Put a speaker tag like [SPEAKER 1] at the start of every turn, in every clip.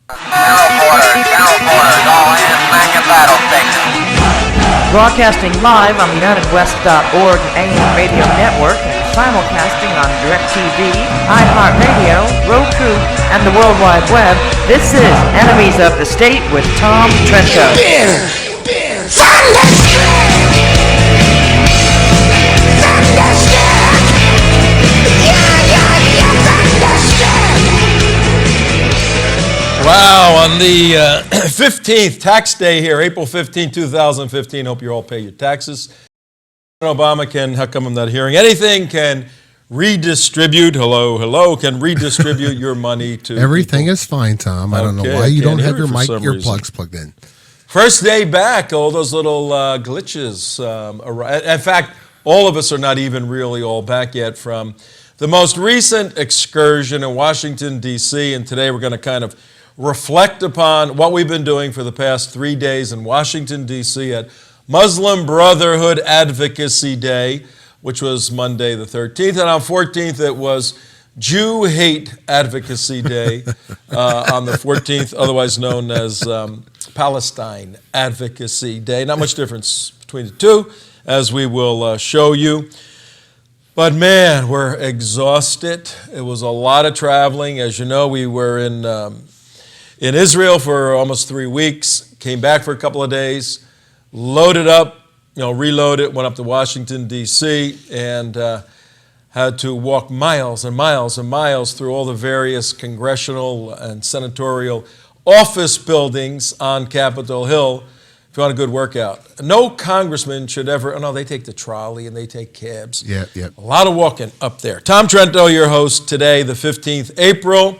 [SPEAKER 1] Carol Porter, all hands back at battle station.
[SPEAKER 2] Broadcasting live on the UnitedWest.org AM radio network and simulcasting on DirecTV, iHeartRadio, Roku, and the World Wide Web, this is Enemies of the State with Tom Trento.
[SPEAKER 3] Wow, on the 15th, tax day here, April 15, 2015. Hope you all pay your taxes. Obama can, how come I'm not hearing anything, can redistribute, can redistribute your money to
[SPEAKER 4] Everything
[SPEAKER 3] people.
[SPEAKER 4] is fine, Tom. I don't know why you don't have your mic earplugs plugged in.
[SPEAKER 3] First day back, all those little glitches. In fact, all of us are not even really all back yet from the most recent excursion in Washington, D.C., and today we're going to kind of reflect upon what we've been doing for the past 3 days in Washington, D.C. at Muslim Brotherhood Advocacy Day, which was Monday the 13th, and on 14th it was Jew Hate Advocacy Day on the 14th, otherwise known as Palestine Advocacy Day. Not much difference between the two, as we will show you. But man, we're exhausted. It was a lot of traveling. As you know, we were in Israel for almost 3 weeks, came back for a couple of days, loaded up, reloaded, went up to Washington, D.C., and had to walk miles and miles and miles through all the various congressional and senatorial office buildings on Capitol Hill if you want a good workout. No congressman should ever, they take the trolley and they take cabs.
[SPEAKER 4] Yeah.
[SPEAKER 3] A lot of walking up there. Tom Trento, your host today, the 15th April.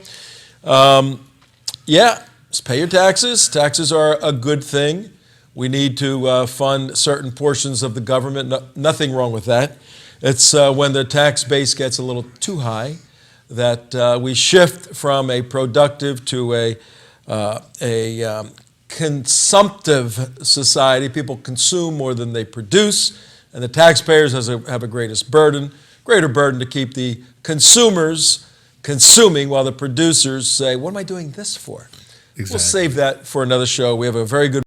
[SPEAKER 3] Just pay your taxes. Taxes are a good thing. We need to fund certain portions of the government. Nothing wrong with that. It's when the tax base gets a little too high that we shift from a productive to a consumptive society. People consume more than they produce, and the taxpayers have a greater burden to keep the consumers consuming while the producers say, what am I doing this for? Exactly. We'll save that for another show. We have a very good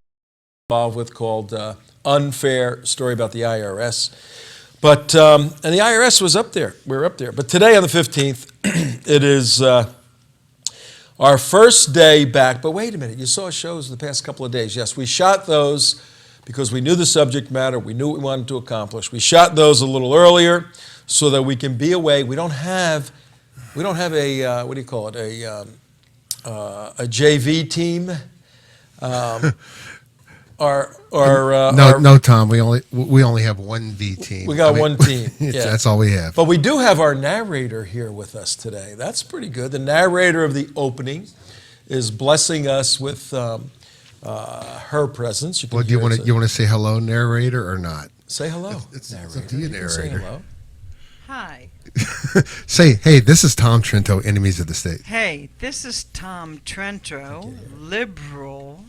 [SPEAKER 3] involved with called Unfair Story about the IRS. But, and the IRS was up there. We were up there. But today on the 15th, it is our first day back. But wait a minute, you saw shows the past couple of days. Yes, we shot those because we knew the subject matter. We knew what we wanted to accomplish. We shot those a little earlier so that we can be away. We don't have a, what do you call it, a JV team.
[SPEAKER 4] No, Tom. We only have one V team.
[SPEAKER 3] We got one team. Yeah.
[SPEAKER 4] That's all we have.
[SPEAKER 3] But we do have our narrator here with us today. That's pretty good. The narrator of the opening is blessing us with her presence.
[SPEAKER 4] You want to say hello, narrator, or not?
[SPEAKER 3] Say hello.
[SPEAKER 4] It's up to you, narrator. Say hello.
[SPEAKER 5] Hi.
[SPEAKER 4] Say, hey, this is Tom Trento, Enemies of the State.
[SPEAKER 5] Hey, this is Tom Trento, liberal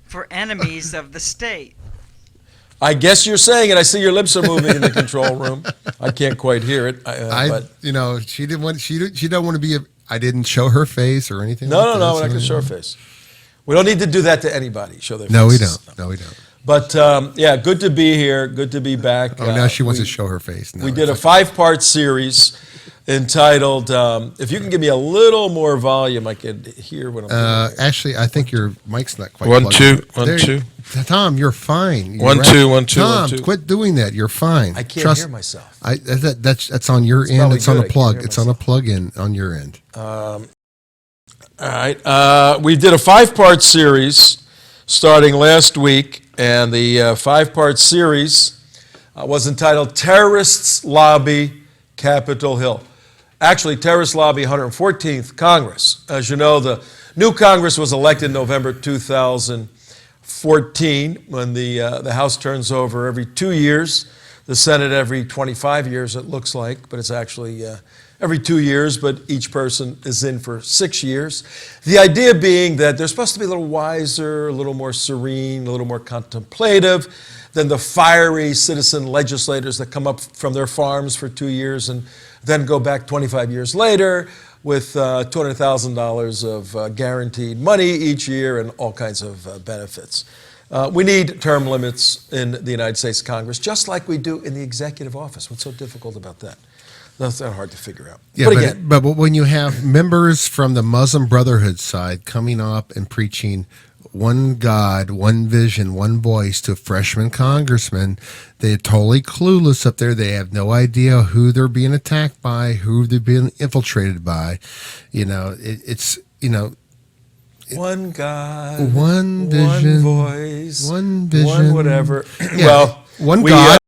[SPEAKER 5] for Enemies of the State.
[SPEAKER 3] I guess you're saying it. I see your lips are moving in the control room. I can't quite hear it. But
[SPEAKER 4] she didn't want. She don't want to be. I didn't show her face or anything.
[SPEAKER 3] No, we're not going to show her face. We don't need to do that to anybody. Show their
[SPEAKER 4] No, we
[SPEAKER 3] faces.
[SPEAKER 4] don't. No, we don't.
[SPEAKER 3] But good to be here. Good to be back.
[SPEAKER 4] Now she wants to show her face. No,
[SPEAKER 3] we did a 5-part series entitled, if you can give me a little more volume, I could hear what I'm doing.
[SPEAKER 4] Actually, I think your mic's not quite
[SPEAKER 3] One, two.
[SPEAKER 4] Tom, you're fine. You're
[SPEAKER 3] One,
[SPEAKER 4] right.
[SPEAKER 3] two.
[SPEAKER 4] Tom, quit doing that. You're fine.
[SPEAKER 3] I can't hear myself.
[SPEAKER 4] That's on your end. It's on a plug. It's on a plug-in on your end.
[SPEAKER 3] All right. We did a 5-part series starting last week, and the 5-part series was entitled Terrorists Lobby Capitol Hill. Actually, Terrorist Lobby 114th Congress. As you know, the new Congress was elected in November 2014 when the House turns over every 2 years, the Senate every 25 years, it looks like, but it's actually every 2 years, but each person is in for 6 years. The idea being that they're supposed to be a little wiser, a little more serene, a little more contemplative than the fiery citizen legislators that come up from their farms for 2 years and then go back 25 years later, with $200,000 of guaranteed money each year and all kinds of benefits. We need term limits in the United States Congress, just like we do in the executive office. What's so difficult about that? That's not hard to figure out.
[SPEAKER 4] Yeah, but when you have members from the Muslim Brotherhood side coming up and preaching one God, one vision, one voice to a freshman congressman, they're totally clueless up there. They have no idea who they're being attacked by, who they're being infiltrated by.
[SPEAKER 3] One God,
[SPEAKER 4] one vision,
[SPEAKER 3] one voice,
[SPEAKER 4] one vision,
[SPEAKER 3] one whatever.
[SPEAKER 4] Yeah,
[SPEAKER 3] well,
[SPEAKER 4] one God.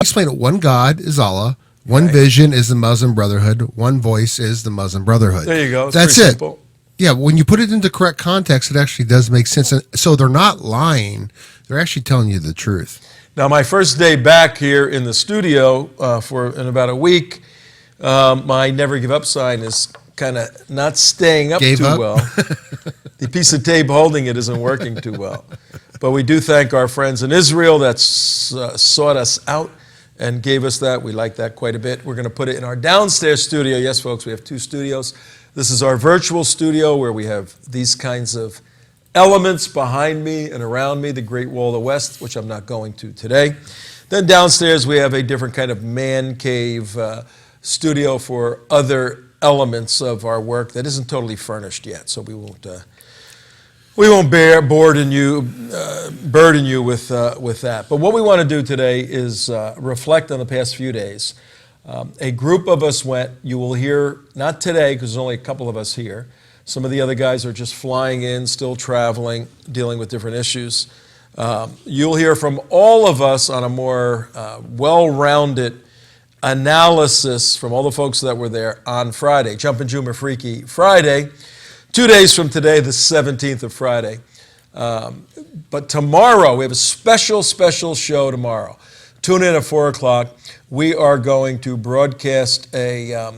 [SPEAKER 4] Explain it. One God is Allah. One vision is the Muslim Brotherhood. One voice is the Muslim Brotherhood.
[SPEAKER 3] There you go.
[SPEAKER 4] That's it.
[SPEAKER 3] Simple.
[SPEAKER 4] Yeah, when you put it into correct context, it actually does make sense. And so they're not lying. They're actually telling you the truth.
[SPEAKER 3] Now, my first day back here in the studio in about a week, my never give up sign is kind of not staying up well. The piece of tape holding it isn't working too well. But we do thank our friends in Israel that sought us out and gave us that. We like that quite a bit. We're going to put it in our downstairs studio. Yes, folks, we have 2 studios. This is our virtual studio where we have these kinds of elements behind me and around me, the Great Wall of the West, which I'm not going to today. Then downstairs we have a different kind of man cave studio for other elements of our work that isn't totally furnished yet, so we won't burden you with that. But what we want to do today is reflect on the past few days. A group of us went. You will hear, not today because there's only a couple of us here. Some of the other guys are just flying in, still traveling, dealing with different issues. You'll hear from all of us on a more well-rounded analysis from all the folks that were there on Friday, Jumpin' Juma Freaky Friday, 2 days from today, the 17th of Friday. But tomorrow, we have a special show tomorrow. Tune in at 4 o'clock. We are going to broadcast a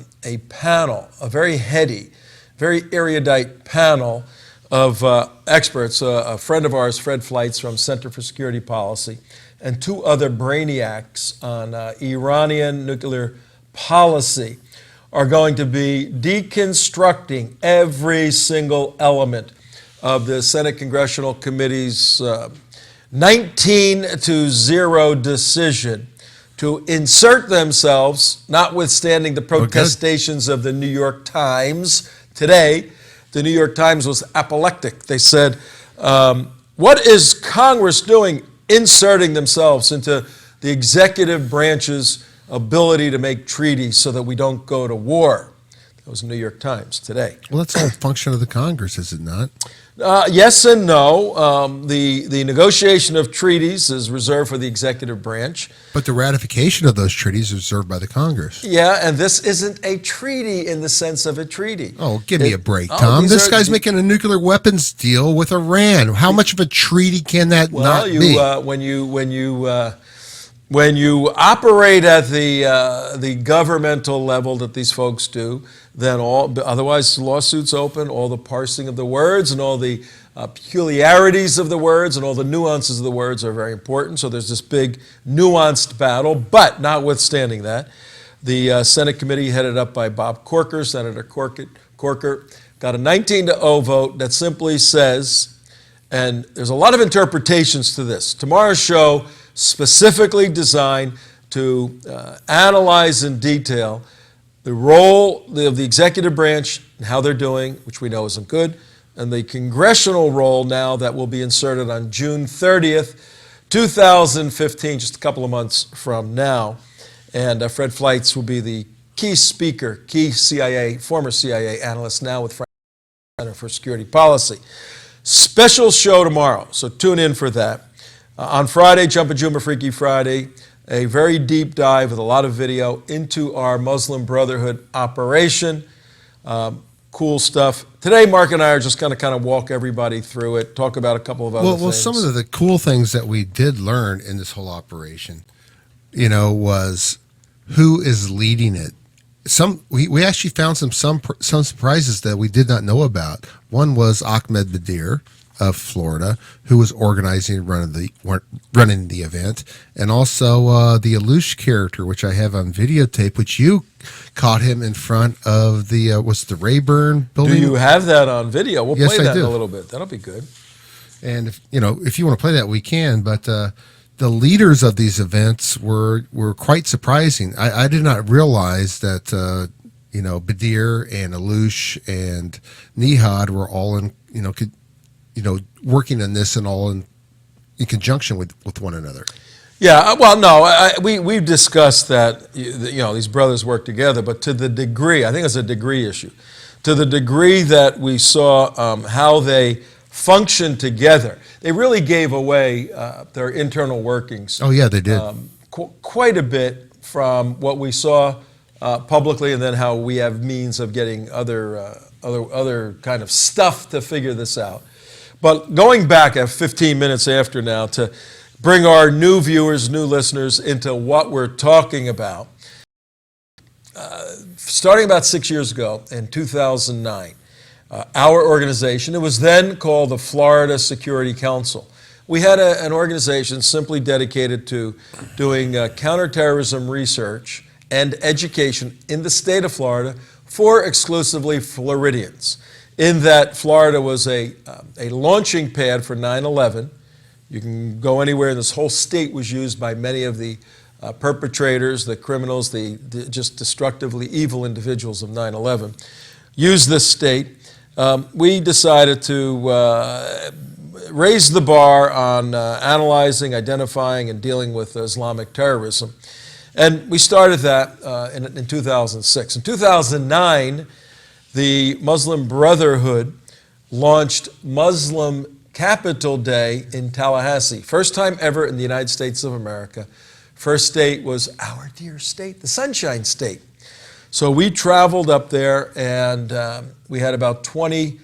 [SPEAKER 3] panel, a very heady, very erudite panel of experts. A friend of ours, Fred Fleitz from Center for Security Policy, and 2 other brainiacs on Iranian nuclear policy are going to be deconstructing every single element of the Senate Congressional Committee's 19-0 decision to insert themselves, notwithstanding the protestations of the New York Times. Today, the New York Times was apoplectic. They said, what is Congress doing inserting themselves into the executive branch's ability to make treaties so that we don't go to war? That was the New York Times today.
[SPEAKER 4] Well, that's all a function of the Congress, is it not?
[SPEAKER 3] Yes and no. The negotiation of treaties is reserved for the executive branch.
[SPEAKER 4] But the ratification of those treaties is reserved by the Congress.
[SPEAKER 3] Yeah, and this isn't a treaty in the sense of a treaty.
[SPEAKER 4] Oh, give me a break, Tom. This guy's making a nuclear weapons deal with Iran. How much of a treaty can that not be?
[SPEAKER 3] When you operate at the governmental level that these folks do, then otherwise lawsuits open, all the parsing of the words and all the peculiarities of the words and all the nuances of the words are very important. So there's this big nuanced battle. But notwithstanding that, the Senate committee headed up by Bob Corker, Senator Corker, got a 19-0 vote that simply says, and there's a lot of interpretations to this. Tomorrow's show specifically designed to analyze in detail the role of the executive branch and how they're doing, which we know isn't good, and the congressional role now that will be inserted on June 30th, 2015, just a couple of months from now. And Fred Fleitz will be the key speaker, former CIA analyst, now with Center for Security Policy. Special show tomorrow, so tune in for that. On Friday, Jumpin' Juma Freaky Friday, a very deep dive with a lot of video into our Muslim Brotherhood operation. Cool stuff. Today, Mark and I are just going to kind of walk everybody through it, talk about a couple of other things.
[SPEAKER 4] Well, some of the cool things that we did learn in this whole operation, was who is leading it. We actually found some surprises that we did not know about. One was Ahmed Badir of Florida, who was organizing and running the event, and also the Alouche character, which I have on videotape, which you caught him in front of the what's the Rayburn building.
[SPEAKER 3] Do you have that on video? We'll
[SPEAKER 4] Yes,
[SPEAKER 3] play
[SPEAKER 4] I
[SPEAKER 3] that in
[SPEAKER 4] do.
[SPEAKER 3] a little bit. That'll be good.
[SPEAKER 4] And if you want to play that, we can. But the leaders of these events were quite surprising. I did not realize that Badir and Alush and Nihad were all in working on this and all in conjunction with one another.
[SPEAKER 3] Yeah, well, no, we've discussed that, these brothers work together, but to the degree, I think it's a degree issue, to the degree that we saw how they functioned together, they really gave away their internal workings.
[SPEAKER 4] Oh, yeah, they did.
[SPEAKER 3] Quite a bit from what we saw publicly, and then how we have means of getting other kind of stuff to figure this out. But going back at 15 minutes after now to bring our new viewers, new listeners into what we're talking about. Starting about 6 years ago in 2009, our organization, it was then called the Florida Security Council. We had an organization simply dedicated to doing counterterrorism research and education in the state of Florida for exclusively Floridians. In that Florida was a launching pad for 9/11. You can go anywhere, and this whole state was used by many of the perpetrators, the criminals, the just destructively evil individuals of 9/11. Use this state. We decided to raise the bar on analyzing, identifying, and dealing with Islamic terrorism. And we started that in 2006. In 2009, the Muslim Brotherhood launched Muslim Capital Day in Tallahassee. First time ever in the United States of America. First state was our dear state, the Sunshine State. So we traveled up there, and we had about 20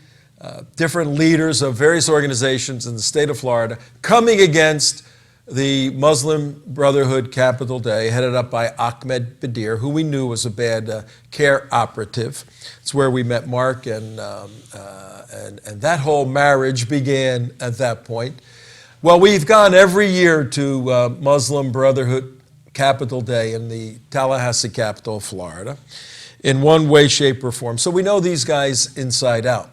[SPEAKER 3] different leaders of various organizations in the state of Florida coming against the Muslim Brotherhood Capital Day, headed up by Ahmed Badir, who we knew was a bad care operative. It's where we met Mark, and that whole marriage began at that point. Well, we've gone every year to Muslim Brotherhood Capital Day in the Tallahassee capital of Florida in one way, shape, or form. So we know these guys inside out.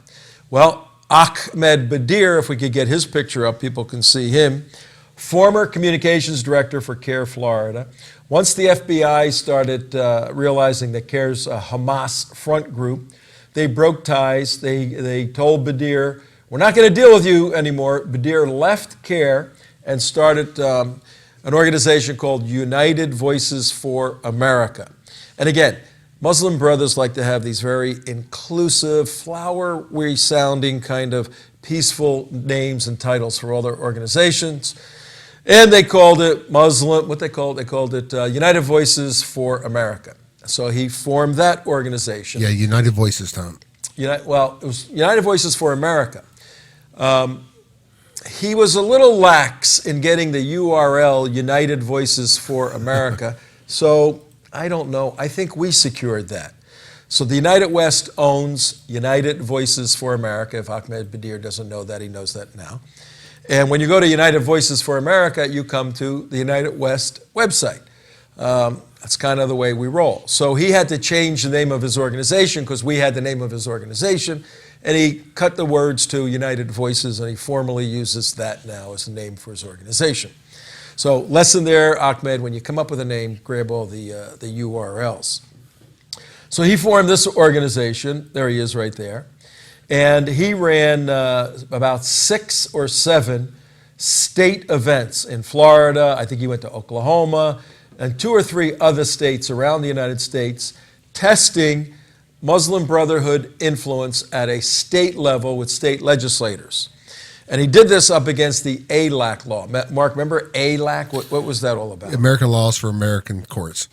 [SPEAKER 3] Well, Ahmed Badir, if we could get his picture up, people can see him. Former communications director for CARE Florida. Once the FBI started realizing that CARE's a Hamas front group, they broke ties. They told Badir, we're not going to deal with you anymore. Badir left CARE and started an organization called United Voices for America. And again, Muslim brothers like to have these very inclusive, flowery sounding kind of peaceful names and titles for all their organizations. And they called it They called it United Voices for America. So he formed that organization.
[SPEAKER 4] Yeah, United Voices, Tom.
[SPEAKER 3] It was United Voices for America. He was a little lax in getting the URL United Voices for America. So I don't know. I think we secured that. So the United West owns United Voices for America. If Ahmed Badir doesn't know that, he knows that now. And when you go to United Voices for America, you come to the United West website. That's kind of the way we roll. So he had to change the name of his organization because we had the name of his organization, and he cut the words to United Voices, and he formally uses that now as a name for his organization. So lesson there, Ahmed, when you come up with a name, grab all the URLs. So he formed this organization. There he is right there. And he ran about 6 or 7 state events in Florida. I think he went to Oklahoma and 2 or 3 other states around the United States, testing Muslim Brotherhood influence at a state level with state legislators. And he did this up against the ALAC law. Mark, remember ALAC? What was that all about?
[SPEAKER 4] American Laws for American Courts.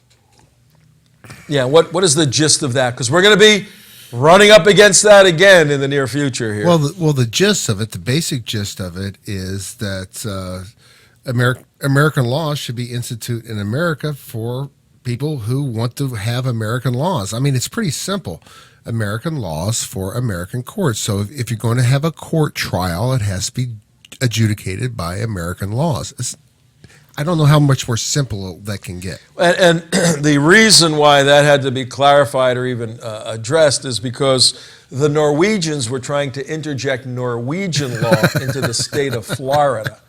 [SPEAKER 3] Yeah, what is the gist of that? Because we're going to be running up against that again in the near future here.
[SPEAKER 4] Well, the gist of it, the basic gist of it is that American law should be instituted in America for people who want to have American laws. I mean, it's pretty simple. American laws for American courts. So if you're going to have a court trial, it has to be adjudicated by American laws. I don't know how much more simple that can get.
[SPEAKER 3] And the reason why that had to be clarified or even addressed is because the Norwegians were trying to interject Norwegian law into the state of Florida.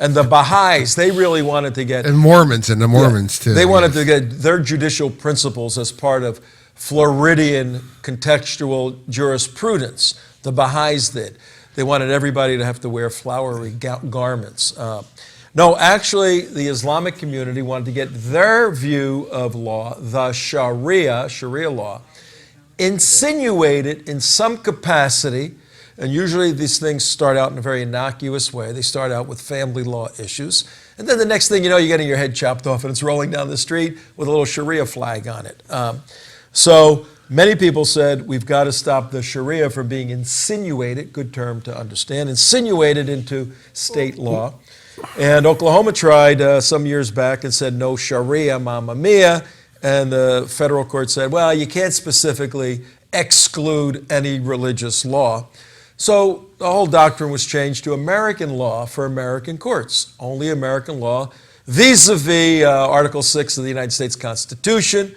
[SPEAKER 3] And the Baha'is, they really wanted to get...
[SPEAKER 4] And Mormons too.
[SPEAKER 3] They wanted to get their judicial principles as part of Floridian contextual jurisprudence. The Baha'is did. They wanted everybody to have to wear flowery garments. No, actually, the Islamic community wanted to get their view of law, the Sharia law, insinuated in some capacity, and usually these things start out in a very innocuous way. They start out with family law issues, and then the next thing you know, you're getting your head chopped off and it's rolling down the street with a little Sharia flag on it. So many people said we've got to stop the Sharia from being insinuated, good term to understand, insinuated into state law. And Oklahoma tried some years back and said no Sharia, mamma mia. And the federal court said, well, you can't specifically exclude any religious law. So the whole doctrine was changed to American law for American courts. Only American law vis-a-vis Article 6 of the United States Constitution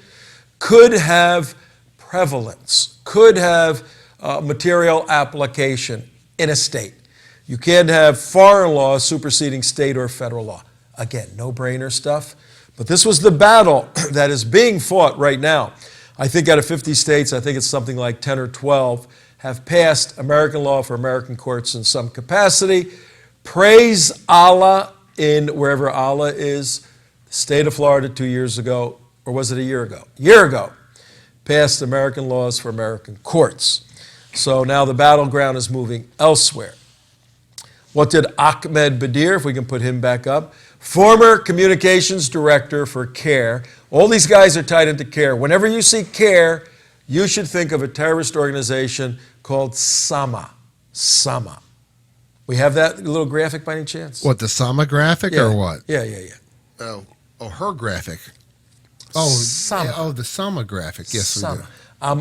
[SPEAKER 3] could have prevalence, could have material application in a state. You can't have foreign law superseding state or federal law. Again, no-brainer stuff. But this was the battle that is being fought right now. I think out of 50 states, I think it's something like 10 or 12, have passed American law for American courts in some capacity. Praise Allah in wherever Allah is. The state of Florida 2 years ago, or was it a year ago? Year ago, passed American laws for American courts. So now the battleground is moving elsewhere. What did Ahmed Badir, if we can put him back up, former communications director for CARE. All these guys are tied into CARE. Whenever you see CARE, you should think of a terrorist organization called Sama. Sama. We have that little graphic by any chance?
[SPEAKER 4] What, the Sama graphic or what?
[SPEAKER 3] Yeah.
[SPEAKER 4] Oh, her graphic. Oh,
[SPEAKER 3] Sama.
[SPEAKER 4] Oh, the Sama graphic. Yes,
[SPEAKER 3] Sama.
[SPEAKER 4] we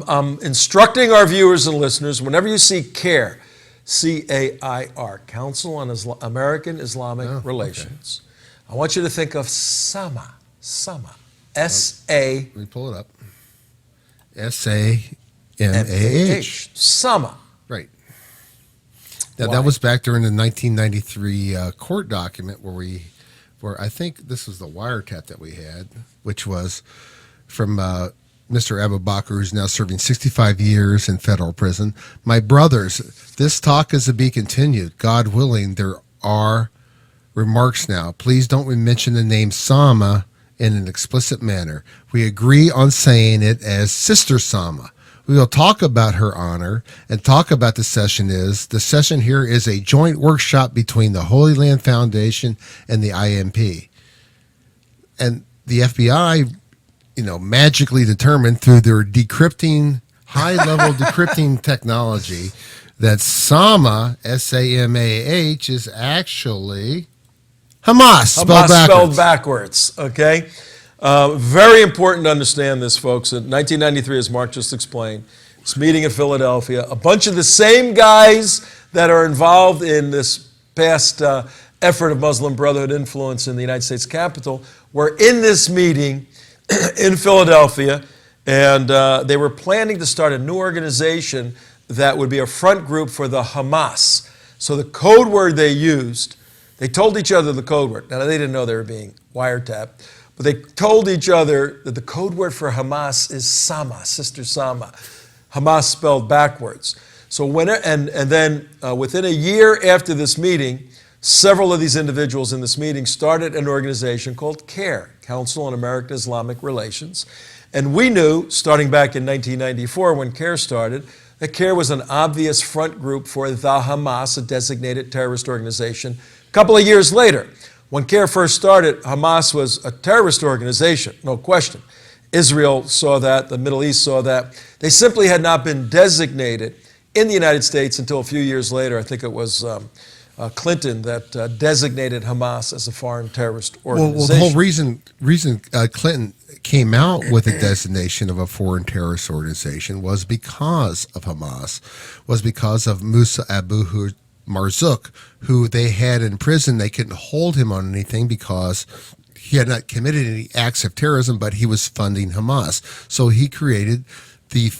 [SPEAKER 4] do.
[SPEAKER 3] I'm instructing our viewers and listeners, whenever you see CARE, C-A-I-R, Council on American Islamic Relations, I want you to think of Sama. Sama. S-A.
[SPEAKER 4] Let me pull it up. S-A-M-A-H.
[SPEAKER 3] Sama.
[SPEAKER 4] Right. Now, that was back during the 1993 court document where I think this was the wiretap that we had, which was from Mr. Abu Bakr, who's now serving 65 years in federal prison. My brothers, this talk is to be continued. God willing, there are remarks now. Please don't mention the name Sama in an explicit manner. We agree on saying it as Sister Sama. We will talk about her honor and talk about the session here is a joint workshop between the Holy Land Foundation and the IMP. And the FBI, magically determined through their decrypting, high-level decrypting technology that Sama, S-A-M-A-H, is actually Hamas,
[SPEAKER 3] spelled backwards. Okay? Very important to understand this, folks. In 1993, as Mark just explained, this meeting in Philadelphia, a bunch of the same guys that are involved in this past effort of Muslim Brotherhood influence in the United States Capitol were in this meeting in Philadelphia, and they were planning to start a new organization that would be a front group for the Hamas. So the code word they used, they told each other the code word. Now, they didn't know they were being wiretapped, but they told each other that the code word for Hamas is Sama, Sister Sama. Hamas spelled backwards. So then within a year after this meeting, several of these individuals in this meeting started an organization called CARE, Council on American Islamic Relations. And we knew, starting back in 1994 when CARE started, that CARE was an obvious front group for the Hamas, a designated terrorist organization. A couple of years later, when CARE first started, Hamas was a terrorist organization, no question. Israel saw that, the Middle East saw that. They simply had not been designated in the United States until a few years later. I think it was Clinton that designated Hamas as a foreign terrorist organization.
[SPEAKER 4] Well, the whole reason Clinton came out with a designation of a foreign terrorist organization was because of Hamas, was because of Musa Abu Marzouk, who they had in prison. They couldn't hold him on anything because he had not committed any acts of terrorism, but he was funding Hamas. So he created the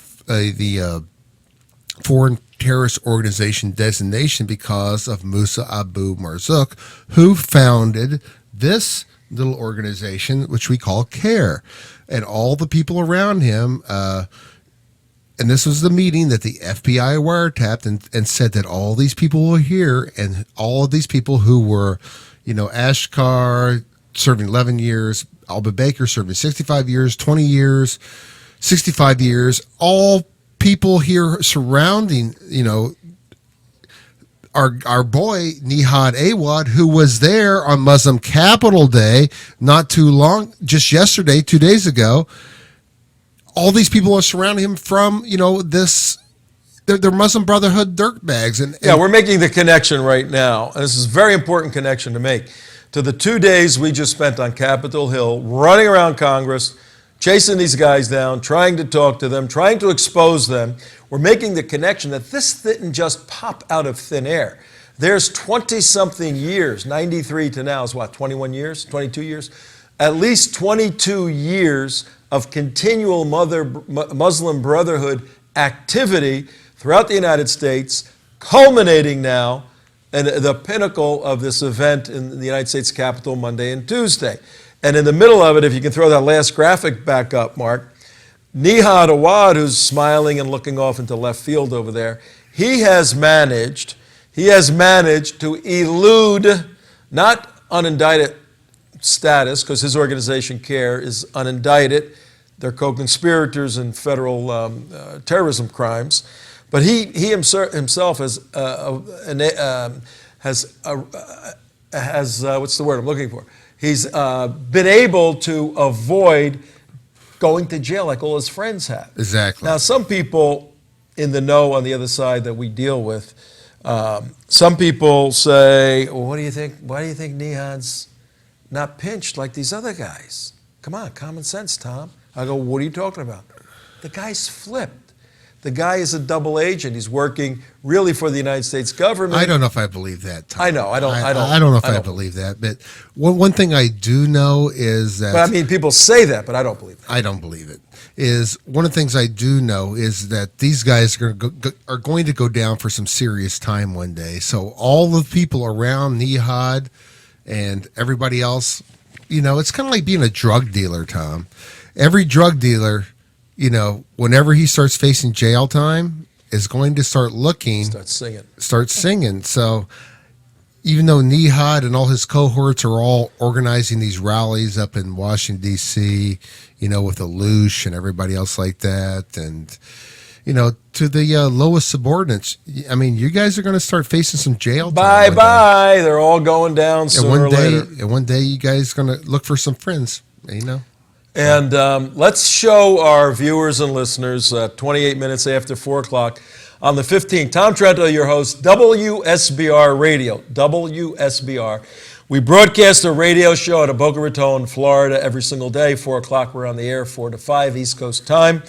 [SPEAKER 4] foreign terrorist organization designation because of Musa Abu Marzouk, who founded this little organization, which we call CARE. And all the people around him, and this was the meeting that the FBI wiretapped and said that all these people were here, and all of these people who were, Ashkar serving 11 years, Alba Baker serving 65 years, 20 years, 65 years, all people here surrounding, our boy Nihad Awad, who was there on Muslim Capital Day not too long, just yesterday, 2 days ago. All these people are surrounding him from, they're Muslim Brotherhood dirtbags. And
[SPEAKER 3] yeah, we're making the connection right now. And this is a very important connection to make. To the 2 days we just spent on Capitol Hill, running around Congress, chasing these guys down, trying to talk to them, trying to expose them. We're making the connection that this didn't just pop out of thin air. There's 20-something years, 93 to now is what, 21 years, 22 years? At least 22 years of continual Muslim Brotherhood activity throughout the United States, culminating now in the pinnacle of this event in the United States Capitol Monday and Tuesday. And in the middle of it, if you can throw that last graphic back up, Mark, Nihad Awad, who's smiling and looking off into left field over there, he has managed to elude not unindicted status, because his organization CARE is unindicted. They're co-conspirators in federal terrorism crimes. But he himself has what's the word I'm looking for? He's been able to avoid going to jail like all his friends have.
[SPEAKER 4] Exactly.
[SPEAKER 3] Now, some people in the know on the other side that we deal with, some people say, well, what do you think? Why do you think Nihad's not pinched like these other guys? Come on, common sense, Tom. I go, what are you talking about? The guy's flipped. The guy is a double agent. He's working really for the United States government.
[SPEAKER 4] I don't know if I believe that, Tom.
[SPEAKER 3] I know. I don't
[SPEAKER 4] know if I believe that. But one thing I do know is that.
[SPEAKER 3] But I mean, people say that, but I don't believe it.
[SPEAKER 4] I don't believe it. Is one of the things I do know is that these guys are going to go down for some serious time one day. So all the people around Nihad and everybody else, it's kind of like being a drug dealer, Tom. Every drug dealer, whenever he starts facing jail time, is going to start singing. So even though Nihad and all his cohorts are all organizing these rallies up in Washington, D.C., with Alouche and everybody else like that, and, to the lowest subordinates, I mean, you guys are going to start facing some jail time.
[SPEAKER 3] Bye. They're all going down sooner or later.
[SPEAKER 4] And one day you guys are going to look for some friends,
[SPEAKER 3] And let's show our viewers and listeners 28 minutes after 4 o'clock on the 15th. Tom Trento, your host, WSBR Radio, WSBR. We broadcast a radio show out of Boca Raton, Florida, every single day. 4 o'clock, we're on the air, 4 to 5 East Coast time.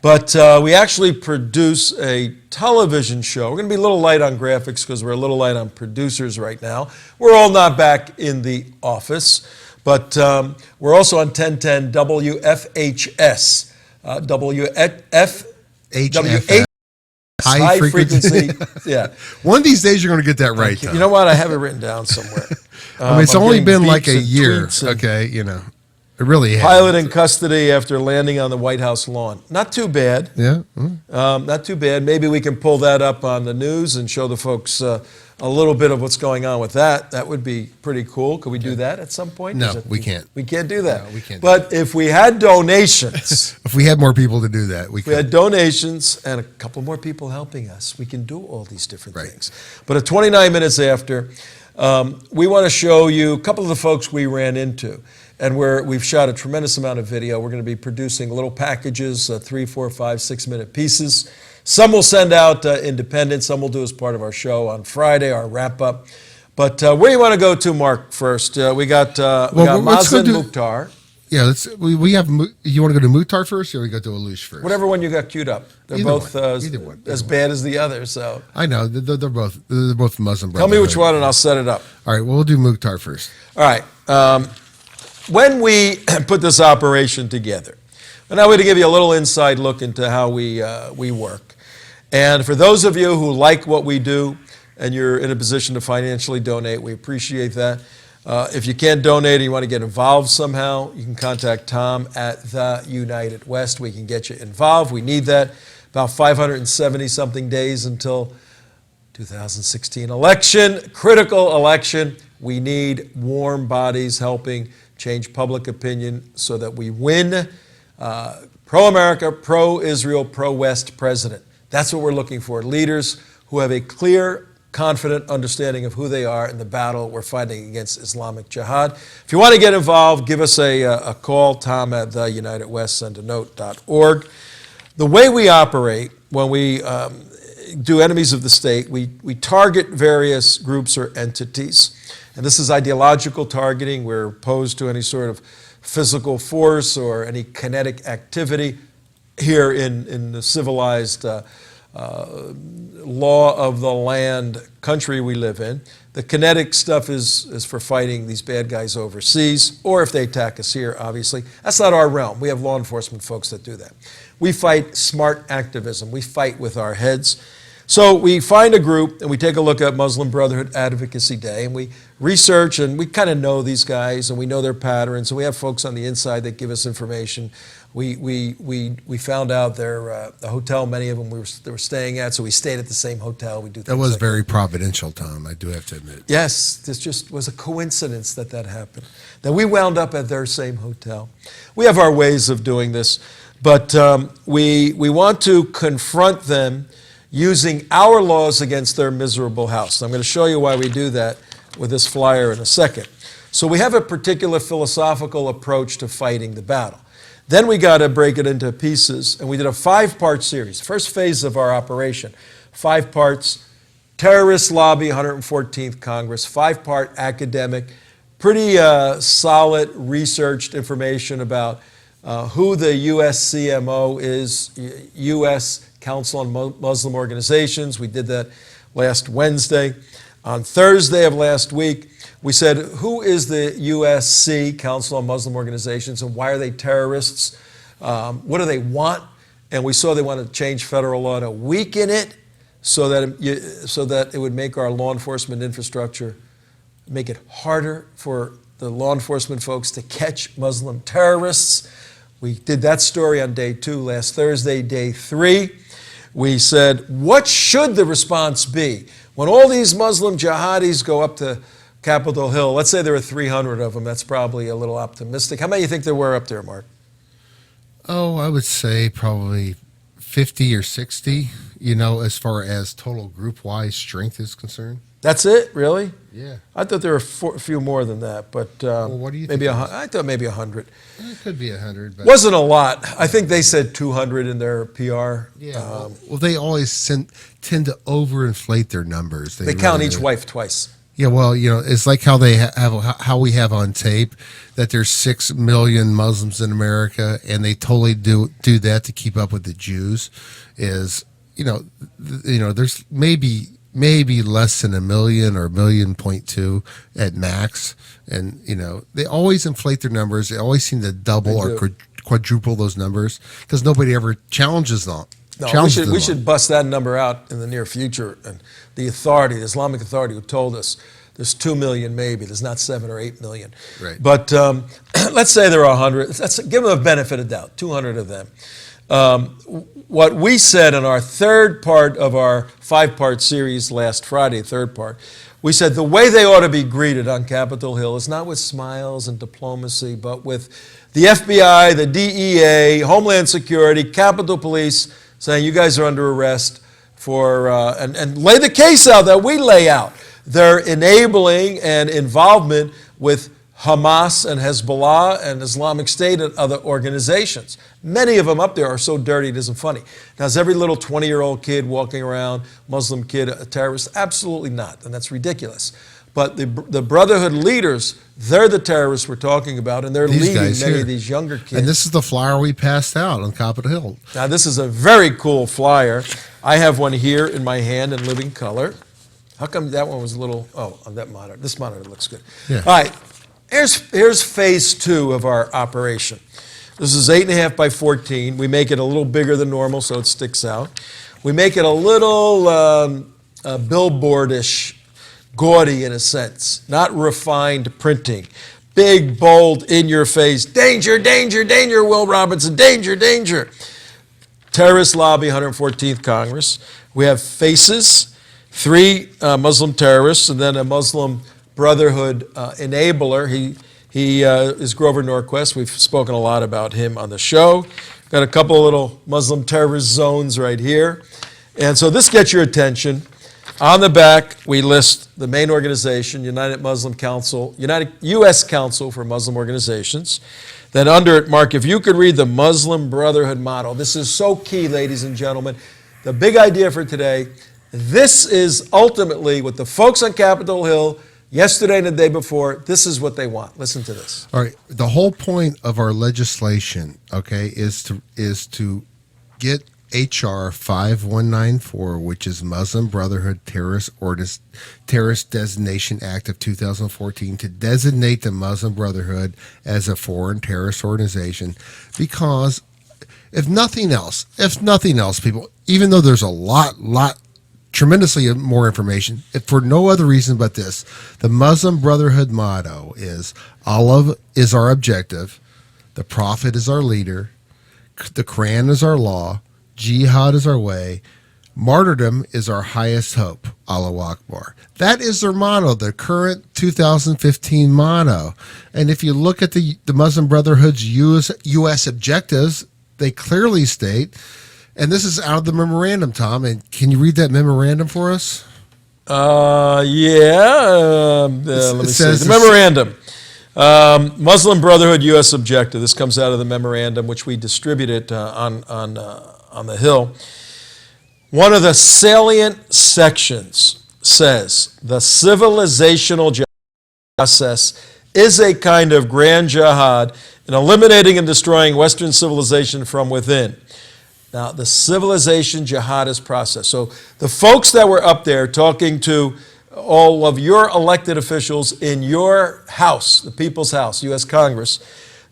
[SPEAKER 3] But we actually produce a television show. We're going to be a little light on graphics because we're a little light on producers right now. We're all not back in the office. But we're also on 1010 WFHS, WFHS, high frequency. Yeah.
[SPEAKER 4] One of these days you're going to get that right.
[SPEAKER 3] You know what? I have it written down somewhere.
[SPEAKER 4] It's only been like a year. Okay, it really has.
[SPEAKER 3] Pilot in custody after landing on the White House lawn. Not too bad.
[SPEAKER 4] Yeah.
[SPEAKER 3] Not too bad. Maybe we can pull that up on the news and show the folks a little bit of what's going on with that. That would be pretty cool. Could we do that at some point?
[SPEAKER 4] No, we can't.
[SPEAKER 3] We can't do that.
[SPEAKER 4] No, we can't.
[SPEAKER 3] But if we had donations,
[SPEAKER 4] if we had more people to do that, we
[SPEAKER 3] had donations and a couple more people helping us, we can do all these different things. But at 29 minutes after, we want to show you a couple of the folks we ran into. And we've shot a tremendous amount of video. We're going to be producing little packages, 3, 4, 5, 6-minute pieces. Some we'll send out independent. Some we'll do as part of our show on Friday, our wrap-up. But where do you want to go to, Mark, first? We got Mazen Mukhtar.
[SPEAKER 4] Yeah, we have. You want to go to Mukhtar first, or we go to Alouche first?
[SPEAKER 3] Whatever one you got queued up. They're both as bad as the other. So
[SPEAKER 4] I know they're both Muslim Brotherhood.
[SPEAKER 3] Tell me which one, and I'll set it up.
[SPEAKER 4] All right, well, we'll do Mukhtar first.
[SPEAKER 3] All right. when we put this operation together, and I'm going to give you a little inside look into how we work. And for those of you who like what we do and you're in a position to financially donate, we appreciate that. If you can't donate and you want to get involved somehow, you can contact Tom at the United West. We can get you involved. We need that. About 570-something days until 2016 election, critical election. We need warm bodies helping change public opinion so that we win pro-America, pro-Israel, pro-West president. That's what we're looking for, leaders who have a clear, confident understanding of who they are in the battle we're fighting against Islamic Jihad. If you want to get involved, give us a call, Tom at the United West, send a note.org. The way we operate when we do enemies of the state, we target various groups or entities. And this is ideological targeting. We're opposed to any sort of physical force or any kinetic activity here in the civilized law of the land country we live in. The kinetic stuff is for fighting these bad guys overseas, or if they attack us here, obviously. That's not our realm. We have law enforcement folks that do that. We fight smart activism. We fight with our heads. So we find a group and we take a look at Muslim Brotherhood Advocacy Day and we research and we kind of know these guys and we know their patterns and we have folks on the inside that give us information. We found out their the hotel many of them they were staying at, so we stayed at the same hotel. We do things
[SPEAKER 4] That was
[SPEAKER 3] like
[SPEAKER 4] very providential, Tom, I do have to admit.
[SPEAKER 3] Yes, this just was a coincidence that happened, that we wound up at their same hotel. We have our ways of doing this, but we want to confront them using our laws against their miserable house. I'm going to show you why we do that with this flyer in a second. So we have a particular philosophical approach to fighting the battle. Then we got to break it into pieces, and we did a 5-part series. First phase of our operation, 5 parts, terrorist lobby, 114th Congress, 5-part academic, pretty solid researched information about who the USCMO is, U.S. Council on Muslim Organizations. We did that last Wednesday. On Thursday of last week, we said, who is the USC, Council on Muslim Organizations, and why are they terrorists? What do they want? And we saw they wanted to change federal law to weaken it so that it would make our law enforcement infrastructure, make it harder for the law enforcement folks to catch Muslim terrorists. We did that story on day 2 last Thursday. Day 3, we said, what should the response be? When all these Muslim jihadis go up to Capitol Hill, let's say there are 300 of them, that's probably a little optimistic. How many do you think there were up there, Mark?
[SPEAKER 4] Oh, I would say probably 50 or 60, as far as total group-wise strength is concerned.
[SPEAKER 3] That's it, really?
[SPEAKER 4] Yeah.
[SPEAKER 3] I thought there were a few more than that, but
[SPEAKER 4] what do you
[SPEAKER 3] maybe
[SPEAKER 4] think?
[SPEAKER 3] I thought maybe 100.
[SPEAKER 4] It could be 100, but
[SPEAKER 3] Wasn't a lot. I think they said 200 in their PR.
[SPEAKER 4] yeah. Well, they always tend to overinflate their numbers.
[SPEAKER 3] They count
[SPEAKER 4] really
[SPEAKER 3] each
[SPEAKER 4] do.
[SPEAKER 3] wife twice.
[SPEAKER 4] Yeah, well, it's like how they how we have on tape that there's 6 million Muslims in America, and they totally do that to keep up with the Jews. Is there's maybe less than 1 million or 1.2 at max, and they always inflate their numbers. They always seem to double or quadruple those numbers because nobody ever challenges them.
[SPEAKER 3] No, we should bust that number out in the near future. And the Islamic Authority, who told us there's 2 million maybe, there's not 7 or 8 million.
[SPEAKER 4] Right.
[SPEAKER 3] But let's say there are 100. Let's give them a benefit of doubt, 200 of them. What we said in our third part of our 5-part series last Friday, third part, we said the way they ought to be greeted on Capitol Hill is not with smiles and diplomacy, but with the FBI, the DEA, Homeland Security, Capitol Police, saying you guys are under arrest for, and lay the case out that we lay out. Their enabling and involvement with Hamas and Hezbollah and Islamic State and other organizations. Many of them up there are so dirty it isn't funny. Now, is every little 20-year-old kid walking around, Muslim kid, a terrorist? Absolutely not, and that's ridiculous. But the Brotherhood leaders, they're the terrorists we're talking about, and they're leading many of these younger kids.
[SPEAKER 4] And this is the flyer we passed out on Capitol Hill.
[SPEAKER 3] Now, this is a very cool flyer. I have one here in my hand in living color. How come that one was a little, on that monitor? This monitor looks good.
[SPEAKER 4] Yeah.
[SPEAKER 3] All right. Here's phase 2 of our operation. This is 8.5 by 14. We make it a little bigger than normal so it sticks out. We make it a little billboardish, gaudy in a sense, not refined printing. Big, bold, in your face, danger, danger, danger, Will Robinson, danger, danger. Terrorist lobby, 114th Congress. We have faces, 3 Muslim terrorists, and then a Muslim Brotherhood enabler. He is Grover Norquist. We've spoken a lot about him on the show. Got a couple of little Muslim terrorist zones right here. And so this gets your attention. On the back, we list the main organization, United U.S. Council for Muslim Organizations. Then under it, Mark, if you could read the Muslim Brotherhood motto. This is so key, ladies and gentlemen. The big idea for today, this is ultimately what the folks on Capitol Hill yesterday and the day before, this is what they want. Listen to this.
[SPEAKER 4] All right. The whole point of our legislation, okay, is to get HR 5194, which is Muslim Brotherhood Terrorist Designation Act of 2014, to designate the Muslim Brotherhood as a foreign terrorist organization, because if nothing else, people, even though there's a lot tremendously more information, if for no other reason but this, the Muslim Brotherhood motto is Allah is our objective, the Prophet is our leader, the Quran is our law, jihad is our way, martyrdom is our highest hope, Allahu Akbar. That is their motto, the current 2015 motto. And if you look at the Muslim Brotherhood's U.S. objectives, they clearly state, and this is out of the memorandum, Tom, and can you read that memorandum for us?
[SPEAKER 3] Let me see. The memorandum. Muslim Brotherhood U.S. objective. This comes out of the memorandum, which we distributed on the Hill. One of the salient sections says the civilizational process is a kind of grand jihad in eliminating and destroying Western civilization from within. Now, the civilization jihadist process. So the folks that were up there talking to all of your elected officials in your house, the People's House, U.S. Congress,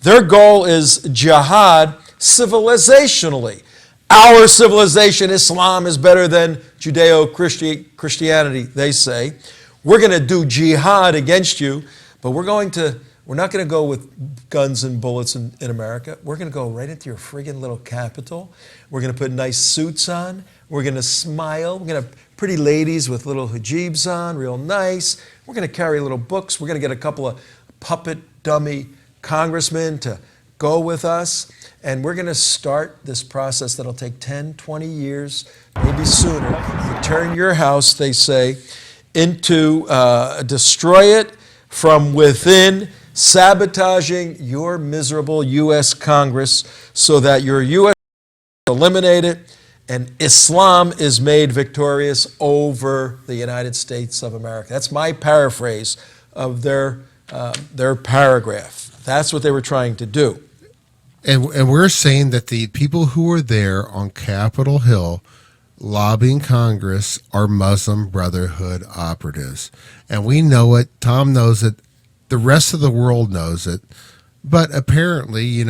[SPEAKER 3] their goal is jihad civilizationally. Our civilization, Islam, is better than Judeo-Christianity, they say. We're going to do jihad against you, but we're not going to go with guns and bullets in America. We're going to go right into your friggin' little capital. We're going to put nice suits on. We're going to smile. We're going to have pretty ladies with little hijabs on, real nice. We're going to carry little books. We're going to get a couple of puppet dummy congressmen to go with us. And we're going to start this process that'll take 10, 20 years, maybe sooner, to turn your house, they say, into destroy it from within, sabotaging your miserable U.S. Congress so that your U.S. is eliminated and Islam is made victorious over the United States of America. That's my paraphrase of their paragraph. That's what they were trying to do.
[SPEAKER 4] And we're saying that the people who were there on Capitol Hill lobbying Congress are Muslim Brotherhood operatives. And we know it. Tom knows it. The rest of the world knows it. But apparently,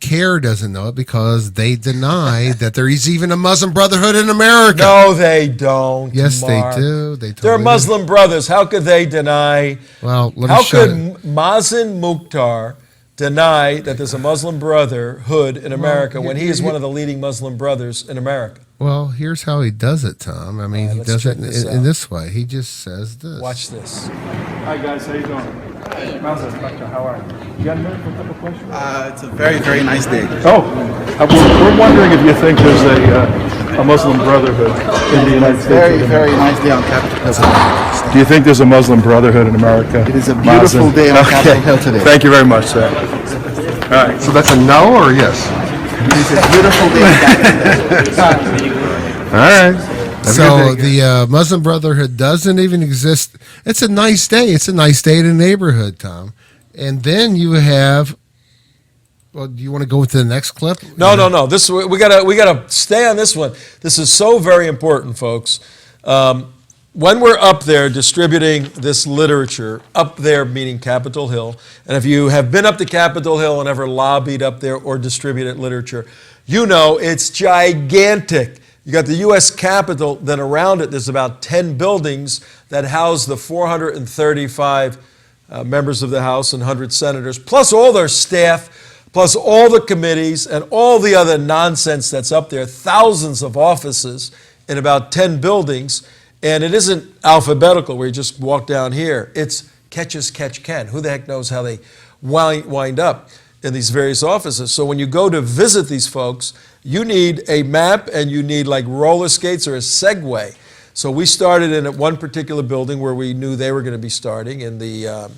[SPEAKER 4] CARE doesn't know it because they deny that there is even a Muslim Brotherhood in America.
[SPEAKER 3] No, they don't.
[SPEAKER 4] Yes,
[SPEAKER 3] Mark.
[SPEAKER 4] they do.
[SPEAKER 3] They're Muslim brothers. How could they deny?
[SPEAKER 4] Well,
[SPEAKER 3] how could Mazen Mukhtar deny that there's a Muslim Brotherhood in America when he is one of the leading Muslim brothers in America?
[SPEAKER 4] Well, here's how he does it, Tom. I mean, he does it in this way. He just says this.
[SPEAKER 3] Watch this.
[SPEAKER 6] Hi, guys. How you doing? How are you? You got a minute for a couple questions?
[SPEAKER 7] It's a very, very nice day.
[SPEAKER 6] Oh, we're wondering if you think there's a Muslim Brotherhood in the United States.
[SPEAKER 7] Very, very nice day on Capitol Hill.
[SPEAKER 6] Do you think there's a Muslim Brotherhood in America?
[SPEAKER 7] It is a beautiful day on Capitol Hill today.
[SPEAKER 6] Thank you very much, sir. All right.
[SPEAKER 4] So that's a no or a yes?
[SPEAKER 7] It is a beautiful day on Capitol Hill.
[SPEAKER 6] All right.
[SPEAKER 4] So the Muslim Brotherhood doesn't even exist. It's a nice day. It's a nice day in the neighborhood, Tom. And then you have. Well, do you want to go to the next clip?
[SPEAKER 3] No. We gotta stay on this one. This is so very important, folks. when we're up there distributing this literature, up there meaning Capitol Hill, and if you have been up to Capitol Hill and ever lobbied up there or distributed literature, you know it's gigantic. You got the U.S. Capitol, then around it there's about 10 buildings that house the 435 members of the House and 100 senators, plus all their staff, plus all the committees and all the other nonsense that's up there, thousands of offices in about 10 buildings. And it isn't alphabetical where you just walk down here. It's catch as catch can. Who the heck knows how they wind up in these various offices? So when you go to visit these folks, you need a map and you need like roller skates or a Segway. So we started in at one particular building where we knew they were going to be starting, in the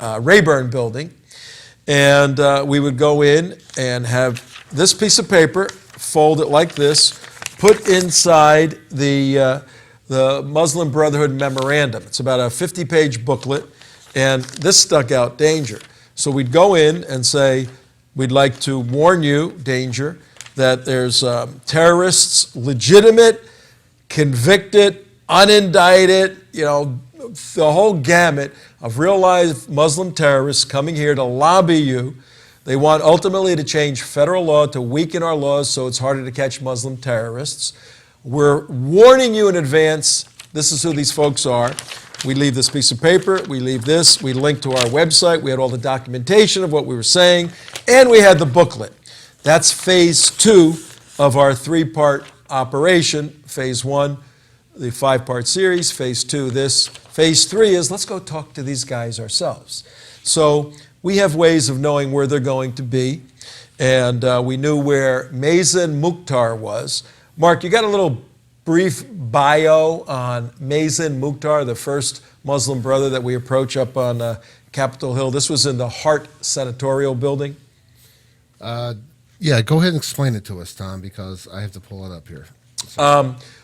[SPEAKER 3] Rayburn building. And we would go in and have this piece of paper, fold it like this, put inside the Muslim Brotherhood memorandum. It's about a 50-page booklet, and this stuck out, danger. So we'd go in and say, we'd like to warn you, danger, that there's terrorists, legitimate, convicted, unindicted, the whole gamut of real life Muslim terrorists coming here to lobby you. They want ultimately to change federal law to weaken our laws so it's harder to catch Muslim terrorists. We're warning you in advance. This is who these folks are. We leave this piece of paper. We leave this. We link to our website. We had all the documentation of what we were saying. And we had the booklet. That's phase 2 of our 3-part operation. Phase 1, the 5-part series. Phase 2, this. Phase 3 is let's go talk to these guys ourselves. So we have ways of knowing where they're going to be. And we knew where Mazen Mukhtar was. Mark, you got a little brief bio on Mazen Mukhtar, the first Muslim brother that we approach up on Capitol Hill. This was in the Hart Senatorial building.
[SPEAKER 4] Yeah, go ahead and explain it to us, Tom, because I have to pull it up here.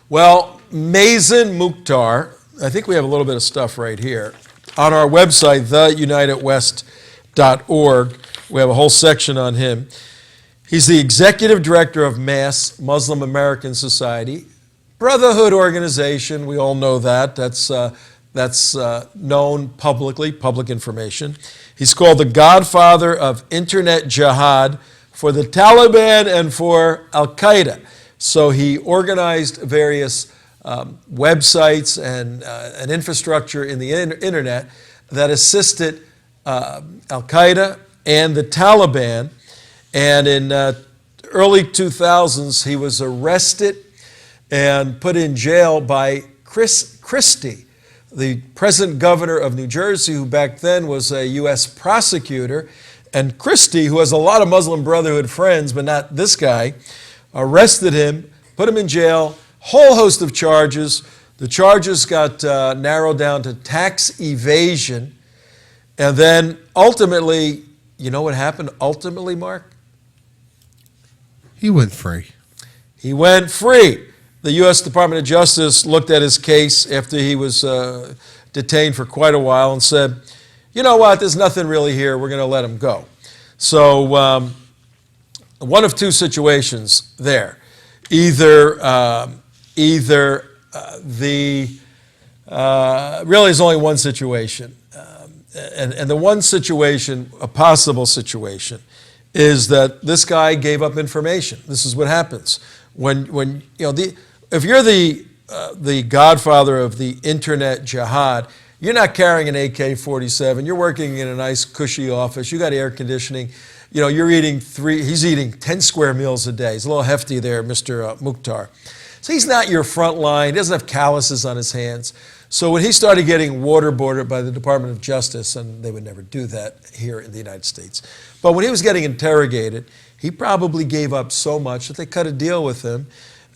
[SPEAKER 3] Well, Mazen Mukhtar, I think we have a little bit of stuff right here. On our website, theunitedwest.org, we have a whole section on him. He's the executive director of Mass Muslim American Society, Brotherhood organization. We all know that. That's known publicly, public information. He's called the godfather of internet jihad for the Taliban and for Al-Qaeda. So he organized various websites and an infrastructure in the internet that assisted Al-Qaeda and the Taliban. And in early 2000s, he was arrested and put in jail by Chris Christie, the present governor of New Jersey, who back then was a U.S. prosecutor. And Christie, who has a lot of Muslim Brotherhood friends, but not this guy, arrested him, put him in jail, whole host of charges. The charges got narrowed down to tax evasion. And then ultimately, you know what happened ultimately, Mark?
[SPEAKER 4] He went free.
[SPEAKER 3] He went free. The U.S. Department of Justice looked at his case after he was detained for quite a while and said, you know what, there's nothing really here, we're going to let him go. So one of two situations there. Either really there's only one situation. And the one situation, a possible situation, is that this guy gave up information. This is what happens when if you're the godfather of the internet jihad, you're not carrying an AK-47. You're working in a nice cushy office. You got air conditioning. You're eating he's eating 10 square meals a day. He's a little hefty there, Mr. Mukhtar. So he's not your front line. He doesn't have calluses on his hands. So when he started getting waterboarded by the Department of Justice, and they would never do that here in the United States, but when he was getting interrogated, he probably gave up so much that they cut a deal with him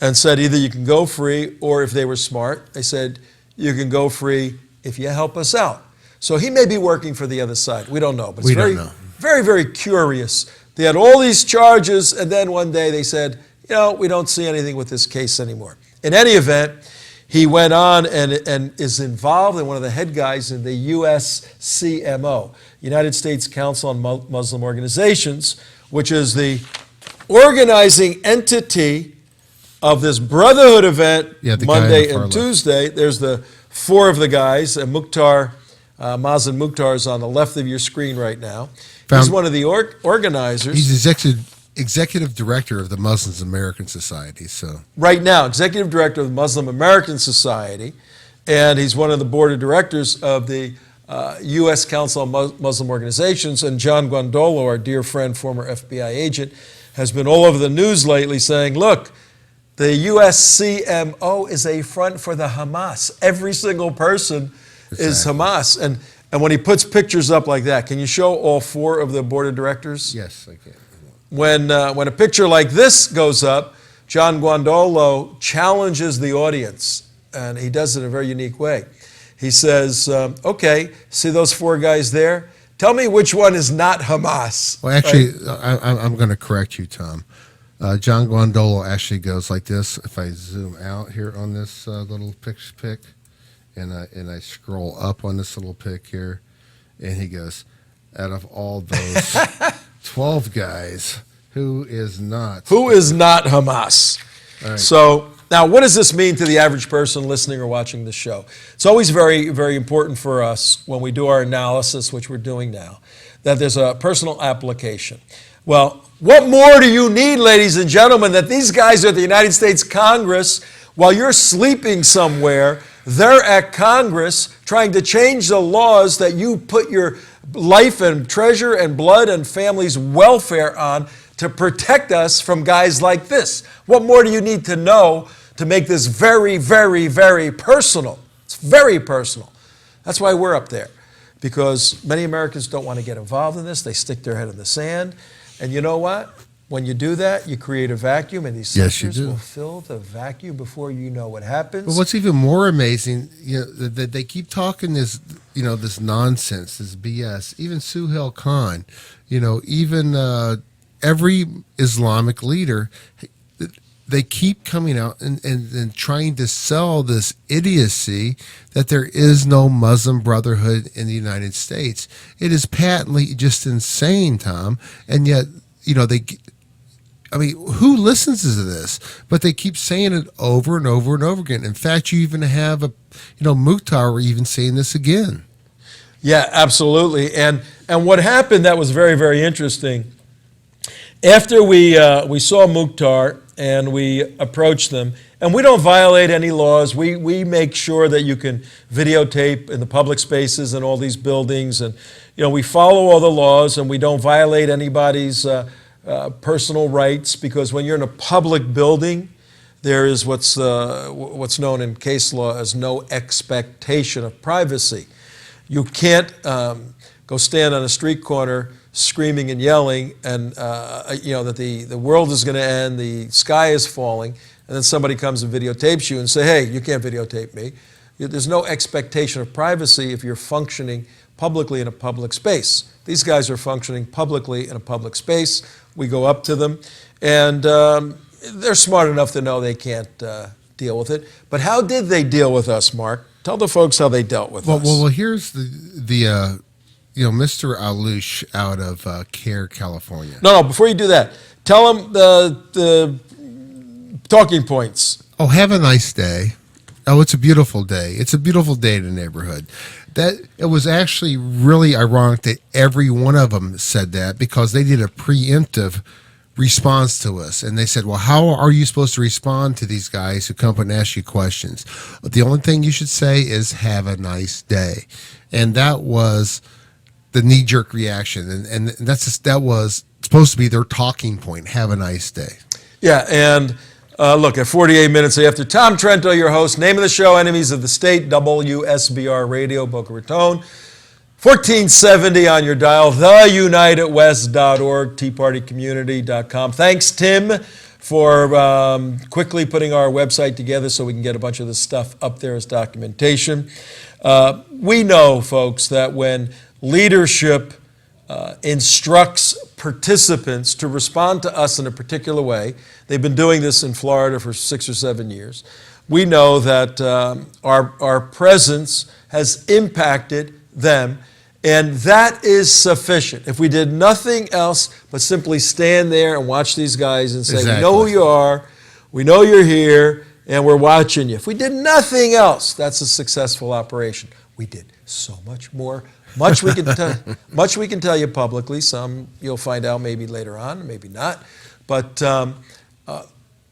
[SPEAKER 3] and said either you can go free, or if they were smart, they said you can go free if you help us out. So he may be working for the other side. We don't know, but it's very, very, very curious. They had all these charges, and then one day they said, we don't see anything with this case anymore. In any event, he went on and is involved in one of the head guys in the USCMO, United States Council on Muslim Organizations, which is the organizing entity of this Brotherhood event
[SPEAKER 4] Yeah, the guy on
[SPEAKER 3] Monday
[SPEAKER 4] the far
[SPEAKER 3] and
[SPEAKER 4] left.
[SPEAKER 3] Tuesday. There's the four of the guys, and Mukhtar, Mazen Mukhtar is on the left of your screen right now. He's one of the organizers.
[SPEAKER 4] He's executive director of the Muslim American Society. So
[SPEAKER 3] Right now, executive director of the Muslim American Society, and he's one of the board of directors of the U.S. Council on Muslim Organizations. And John Guandolo, our dear friend, former FBI agent, has been all over the news lately saying, look, the USCMO is a front for the Hamas. Every single person is Hamas. And when he puts pictures up like that, can you show all four of the board of directors?
[SPEAKER 4] yes, I can.
[SPEAKER 3] When a picture like this goes up, John Guandolo challenges the audience, and he does it in a very unique way. He says, okay, see those four guys there? Tell me which one is not Hamas.
[SPEAKER 4] Well, actually, I'm going to correct you, Tom. John Guandolo actually goes like this. If I zoom out here on this little pic, and I scroll up on this little pic here, and he goes, out of all those 12 guys, who is not?
[SPEAKER 3] Who is not Hamas?
[SPEAKER 4] All right.
[SPEAKER 3] So now, what does this mean to the average person listening or watching the show? It's always very, very important for us when we do our analysis, which we're doing now, that there's a personal application. Well, what more do you need, ladies and gentlemen, that these guys are at the United States Congress while you're sleeping somewhere? They're at Congress trying to change the laws that you put your life and treasure and blood and family's welfare on to protect us from guys like this. What more do you need to know to make this very, very, very personal? It's very personal. That's why we're up there, because many Americans don't want to get involved in this. They stick their head in the sand. And you know what? When you do that, you create a vacuum, and these
[SPEAKER 4] Yes, you
[SPEAKER 3] sensors
[SPEAKER 4] do.
[SPEAKER 3] will fill the vacuum before you know what happens.
[SPEAKER 4] But what's even more amazing, that they keep talking this, this nonsense, this BS. Even Suhail Khan, even every Islamic leader, they keep coming out and trying to sell this idiocy that there is no Muslim Brotherhood in the United States. It is patently just insane, Tom. And yet, who listens to this? But they keep saying it over and over and over again. In fact, you even have Mukhtar even saying this again.
[SPEAKER 3] Yeah, absolutely. And what happened that was very, very interesting. After we saw Mukhtar and we approached them, and we don't violate any laws. We make sure that you can videotape in the public spaces and all these buildings, and we follow all the laws, and we don't violate anybody's personal rights, because when you're in a public building, there is what's known in case law as no expectation of privacy. You can't go stand on a street corner screaming and yelling, and that the world is going to end, the sky is falling, and then somebody comes and videotapes you and say, hey, you can't videotape me. There's no expectation of privacy if you're functioning publicly in a public space. These guys are functioning publicly in a public space. We go up to them, and they're smart enough to know they can't deal with it. But how did they deal with us, Mark? Tell the folks how they dealt with us.
[SPEAKER 4] Well, here's the Mr. Alush out of Care, California.
[SPEAKER 3] No, before you do that, tell them the talking points.
[SPEAKER 4] Oh, have a nice day. Oh, it's a beautiful day. It's a beautiful day in the neighborhood. That it was actually really ironic that every one of them said that, because they did a preemptive response to us. And they said, well, how are you supposed to respond to these guys who come up and ask you questions? The only thing you should say is have a nice day. And that was the knee-jerk reaction. And that was supposed to be their talking point. Have a nice day.
[SPEAKER 3] Yeah, and look, at 48 minutes after, Tom Trento, your host, name of the show, Enemies of the State, WSBR Radio, Boca Raton, 1470 on your dial, theunitedwest.org, teapartycommunity.com. Thanks, Tim, for quickly putting our website together so we can get a bunch of this stuff up there as documentation. We know, folks, that when leadership instructs participants to respond to us in a particular way, they've been doing this in Florida for 6 or 7 years, we know that our presence has impacted them, and that is sufficient. If we did nothing else but simply stand there and watch these guys and say,
[SPEAKER 4] Exactly.
[SPEAKER 3] we know who you are, We know you're here, and we're watching you. If we did nothing else, that's a successful operation. We did so much more. Much we can tell you publicly. Some you'll find out maybe later on, maybe not. But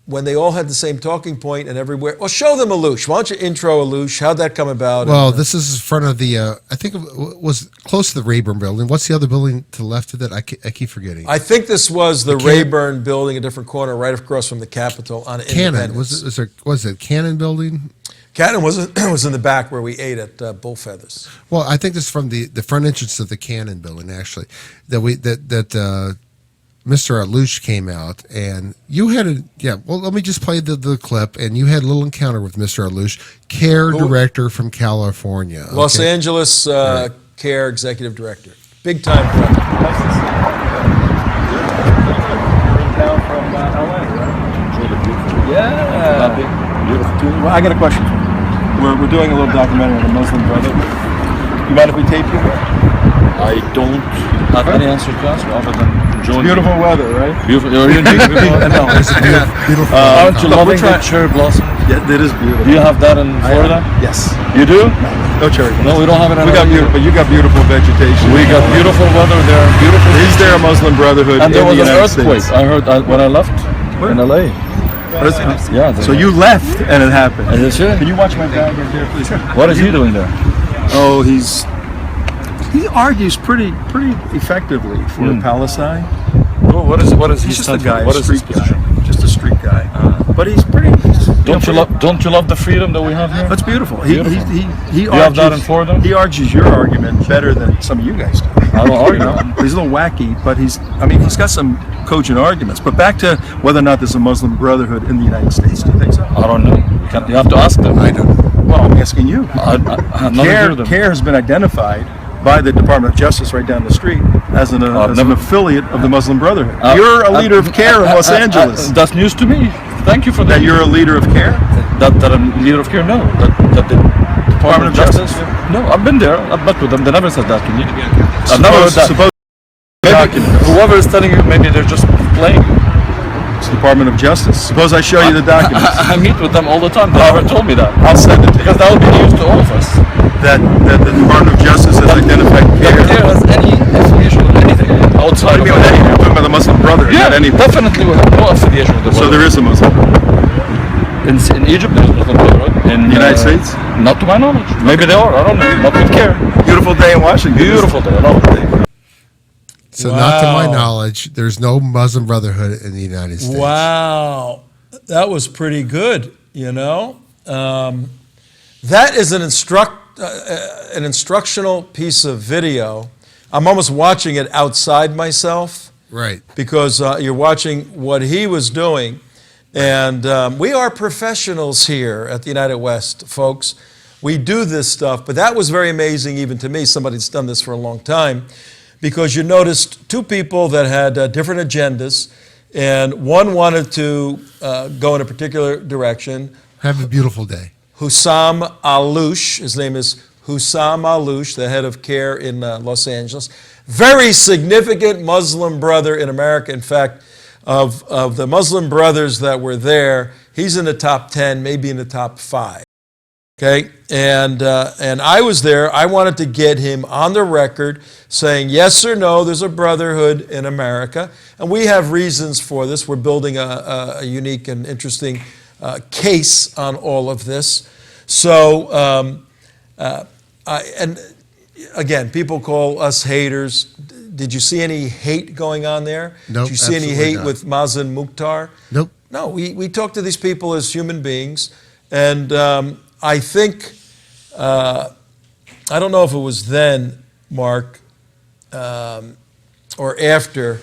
[SPEAKER 3] when they all had the same talking point and everywhere, well, show them Alush. Why don't you intro Alush? How'd that come about?
[SPEAKER 4] Well, this is in front of the, I think it was close to the Rayburn building. What's the other building to the left of that? I keep forgetting.
[SPEAKER 3] I think this was the Rayburn building, a different corner, right across from the Capitol on
[SPEAKER 4] Cannon.
[SPEAKER 3] Independence.
[SPEAKER 4] Was it Cannon building?
[SPEAKER 3] Cannon was in the back where we ate at Bullfeathers.
[SPEAKER 4] Well, I think this is from the front entrance of the Cannon building, actually, that Mr. Alush came out, and you had well, let me just play the clip, and you had a little encounter with Mr. Alush, CARE director from California.
[SPEAKER 3] Los Angeles CARE executive director. Big time brother.
[SPEAKER 6] You're in town from LA, right? Yeah. Beautiful. Well, I got a question for you. We're doing a little documentary on the Muslim Brotherhood. You mind if we tape you?
[SPEAKER 8] I don't have any answer to ask other than enjoying.
[SPEAKER 6] Beautiful weather, right?
[SPEAKER 8] Beautiful. Are you enjoying beautiful?
[SPEAKER 6] No, it's
[SPEAKER 4] Beautiful.
[SPEAKER 8] Aren't you loving
[SPEAKER 6] we're
[SPEAKER 8] the cherry blossom?
[SPEAKER 6] Yeah, that is beautiful.
[SPEAKER 8] Do you have that in Florida?
[SPEAKER 6] Yes.
[SPEAKER 8] You do?
[SPEAKER 6] No cherry.
[SPEAKER 8] No, we don't have it in
[SPEAKER 6] We got
[SPEAKER 8] LA.
[SPEAKER 6] beautiful, but you got beautiful vegetation.
[SPEAKER 8] We got beautiful weather there. Beautiful.
[SPEAKER 6] Is there a Muslim Brotherhood
[SPEAKER 8] And there
[SPEAKER 6] in
[SPEAKER 8] was
[SPEAKER 6] the
[SPEAKER 8] an
[SPEAKER 6] United
[SPEAKER 8] earthquake.
[SPEAKER 6] States?
[SPEAKER 8] I heard when I left in LA. Yeah.
[SPEAKER 6] So you left and it happened.
[SPEAKER 8] Is it?
[SPEAKER 6] Can you watch my dad right there, please?
[SPEAKER 8] What is he doing there?
[SPEAKER 6] Oh, he argues pretty effectively for Palestine.
[SPEAKER 8] Oh, what is
[SPEAKER 6] He's
[SPEAKER 8] he
[SPEAKER 6] just a
[SPEAKER 8] standing
[SPEAKER 6] guy,
[SPEAKER 8] for? What is his
[SPEAKER 6] street guy,
[SPEAKER 8] position?
[SPEAKER 6] just a street guy. But he's pretty.
[SPEAKER 8] Don't you love the freedom that we have here?
[SPEAKER 6] That's beautiful.
[SPEAKER 8] Beautiful.
[SPEAKER 6] He
[SPEAKER 8] You
[SPEAKER 6] argues,
[SPEAKER 8] have that in Florida?
[SPEAKER 6] He argues your argument better than some of you guys do.
[SPEAKER 8] I don't argue.
[SPEAKER 6] He's a little wacky, but he's got some cogent arguments. But back to whether or not there's a Muslim Brotherhood in the United States. Do you think so?
[SPEAKER 8] I don't know. You have to ask them.
[SPEAKER 4] I don't.
[SPEAKER 6] Well, I'm asking you.
[SPEAKER 8] I have nothing to do with them.
[SPEAKER 6] CARE has been identified by the Department of Justice right down the street as an affiliate of the Muslim Brotherhood. You're a leader of CARE in Los Angeles.
[SPEAKER 8] That's news to me. Thank you for that.
[SPEAKER 6] That you're a leader of CARE?
[SPEAKER 8] That I'm leader of CARE? No. That the Department of Justice? No, I've been there. I've met with them. They never said that to me. I've never heard that. Maybe whoever is telling you, maybe they're just playing.
[SPEAKER 6] It's the Department of Justice. Suppose I show you the documents.
[SPEAKER 8] I meet with them all the time. They never told me that.
[SPEAKER 6] I'll send it to you.
[SPEAKER 8] Because that would be news to all of us.
[SPEAKER 6] That the Department of Justice has identified
[SPEAKER 8] If
[SPEAKER 6] CARE.
[SPEAKER 8] there is any affiliation with anything outside of
[SPEAKER 6] You're talking about the Muslim Brotherhood,
[SPEAKER 8] Yeah,
[SPEAKER 6] not anything.
[SPEAKER 8] definitely we have no affiliation with the
[SPEAKER 6] So there is a Muslim Brotherhood.
[SPEAKER 8] In Egypt, there's Muslim Brotherhood. In
[SPEAKER 6] The United States?
[SPEAKER 8] Not to my knowledge. Maybe they are. I don't know. Not with CARE.
[SPEAKER 6] Beautiful day in Washington.
[SPEAKER 8] Beautiful day. I love it.
[SPEAKER 4] So not to my
[SPEAKER 3] Wow.
[SPEAKER 4] knowledge, there's no Muslim Brotherhood in the United States.
[SPEAKER 3] Wow, that was pretty good. That is an instructional piece of video. I'm almost watching it outside myself.
[SPEAKER 4] Right.
[SPEAKER 3] Because you're watching what he was doing. And we are professionals here at the United West, folks. We do this stuff, but that was very amazing even to me, somebody that's done this for a long time, because you noticed two people that had different agendas, and one wanted to go in a particular direction.
[SPEAKER 4] Have a beautiful day.
[SPEAKER 3] Hussam Alush, his name is Hussam Alush, the head of CARE in Los Angeles. Very significant Muslim brother in America. In fact, of the Muslim brothers that were there, he's in the top 10, maybe in the top 5. Okay, and I was there. I wanted to get him on the record saying yes or no, there's a brotherhood in America, and we have reasons for this. We're building a unique and interesting case on all of this. So, and again, people call us haters. Did you see any hate going on there?
[SPEAKER 4] Nope,
[SPEAKER 3] Did you see any
[SPEAKER 4] absolutely
[SPEAKER 3] hate
[SPEAKER 4] not.
[SPEAKER 3] with Mazen Mukhtar?
[SPEAKER 4] Nope.
[SPEAKER 3] No, we talk to these people as human beings, and I think, I don't know if it was then, Mark, or after,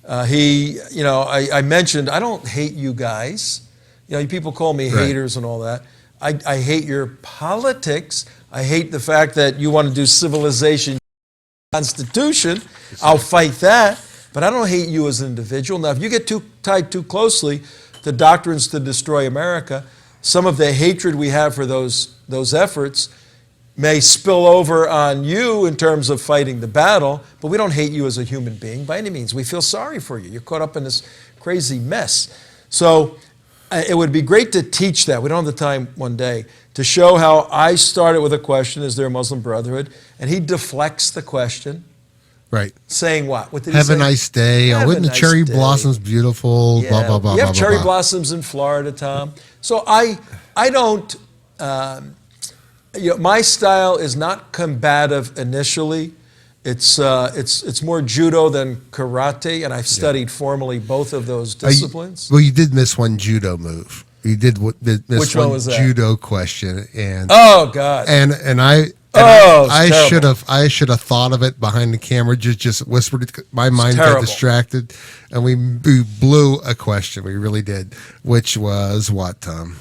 [SPEAKER 3] I mentioned, I don't hate you guys. People call me
[SPEAKER 4] Right.
[SPEAKER 3] haters and all that. I hate your politics. I hate the fact that you want to do civilization Constitution. I'll fight that, but I don't hate you as an individual. Now, if you get tied too closely to doctrines to destroy America, some of the hatred we have for those efforts may spill over on you in terms of fighting the battle, but we don't hate you as a human being by any means. We feel sorry for you. You're caught up in this crazy mess. So it would be great to teach that. We don't have the time one day to show how I started with a question, is there a Muslim Brotherhood? And he deflects the question.
[SPEAKER 4] Right.
[SPEAKER 3] Saying what? What did he
[SPEAKER 4] Have
[SPEAKER 3] say?
[SPEAKER 4] a nice day.
[SPEAKER 3] Have
[SPEAKER 4] Oh, isn't
[SPEAKER 3] a
[SPEAKER 4] the
[SPEAKER 3] nice
[SPEAKER 4] cherry
[SPEAKER 3] day.
[SPEAKER 4] blossoms beautiful?
[SPEAKER 3] Yeah.
[SPEAKER 4] Blah, blah, blah,
[SPEAKER 3] You have
[SPEAKER 4] blah,
[SPEAKER 3] cherry
[SPEAKER 4] blah, blah.
[SPEAKER 3] blossoms in Florida, Tom. So I don't, my style is not combative initially. It's more judo than karate, and I've studied formally both of those disciplines.
[SPEAKER 4] Well, you did miss one judo move. You did miss
[SPEAKER 3] Which one was that?
[SPEAKER 4] judo question, and
[SPEAKER 3] Oh God!
[SPEAKER 4] I should have thought of it behind the camera. Just whispered it. My mind got
[SPEAKER 3] terrible.
[SPEAKER 4] distracted, and we blew a question. We really did. Which was what, Tom?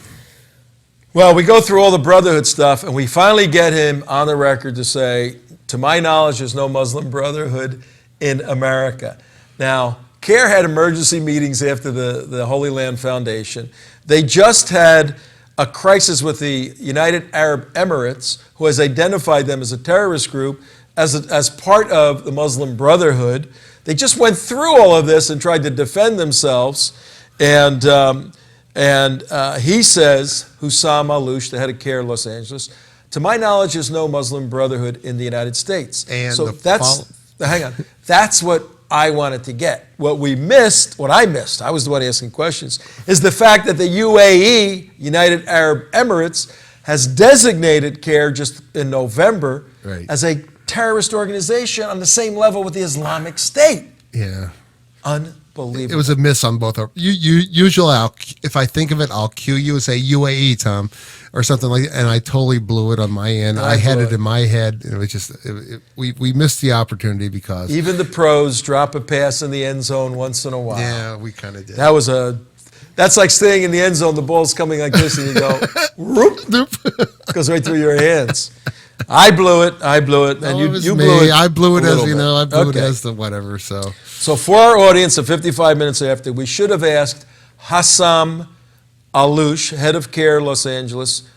[SPEAKER 3] Well, we go through all the Brotherhood stuff, and we finally get him on the record to say, to my knowledge, there's no Muslim Brotherhood in America. Now, CARE had emergency meetings after the Holy Land Foundation. They just had a crisis with the United Arab Emirates, who has identified them as a terrorist group, as part of the Muslim Brotherhood. They just went through all of this and tried to defend themselves. And he says, Hussam Alouche, the head of CARE Los Angeles, to my knowledge, there's no Muslim Brotherhood in the United States.
[SPEAKER 4] And
[SPEAKER 3] so that's what I wanted to get. What I missed, I was the one asking questions, is the fact that the UAE, United Arab Emirates, has designated CARE just in November as a terrorist organization on the same level with the Islamic State.
[SPEAKER 4] Yeah.
[SPEAKER 3] Unbelievable.
[SPEAKER 4] It was a miss on both. Usually, if I think of it, I'll cue you and say UAE, Tom, or something like that, and I totally blew it on my end. I had it in my head, and it was just we missed the opportunity because
[SPEAKER 3] even the pros drop a pass in the end zone once in a while.
[SPEAKER 4] Yeah, we kind of did.
[SPEAKER 3] That's like staying in the end zone. The ball's coming like this, and you go, whoop, goes right through your hands. I blew it, and you blew it.
[SPEAKER 4] I blew it as
[SPEAKER 3] it
[SPEAKER 4] as the whatever. So
[SPEAKER 3] for our audience of 55 minutes after, we should have asked Hussam Alouche, head of CARE Los Angeles,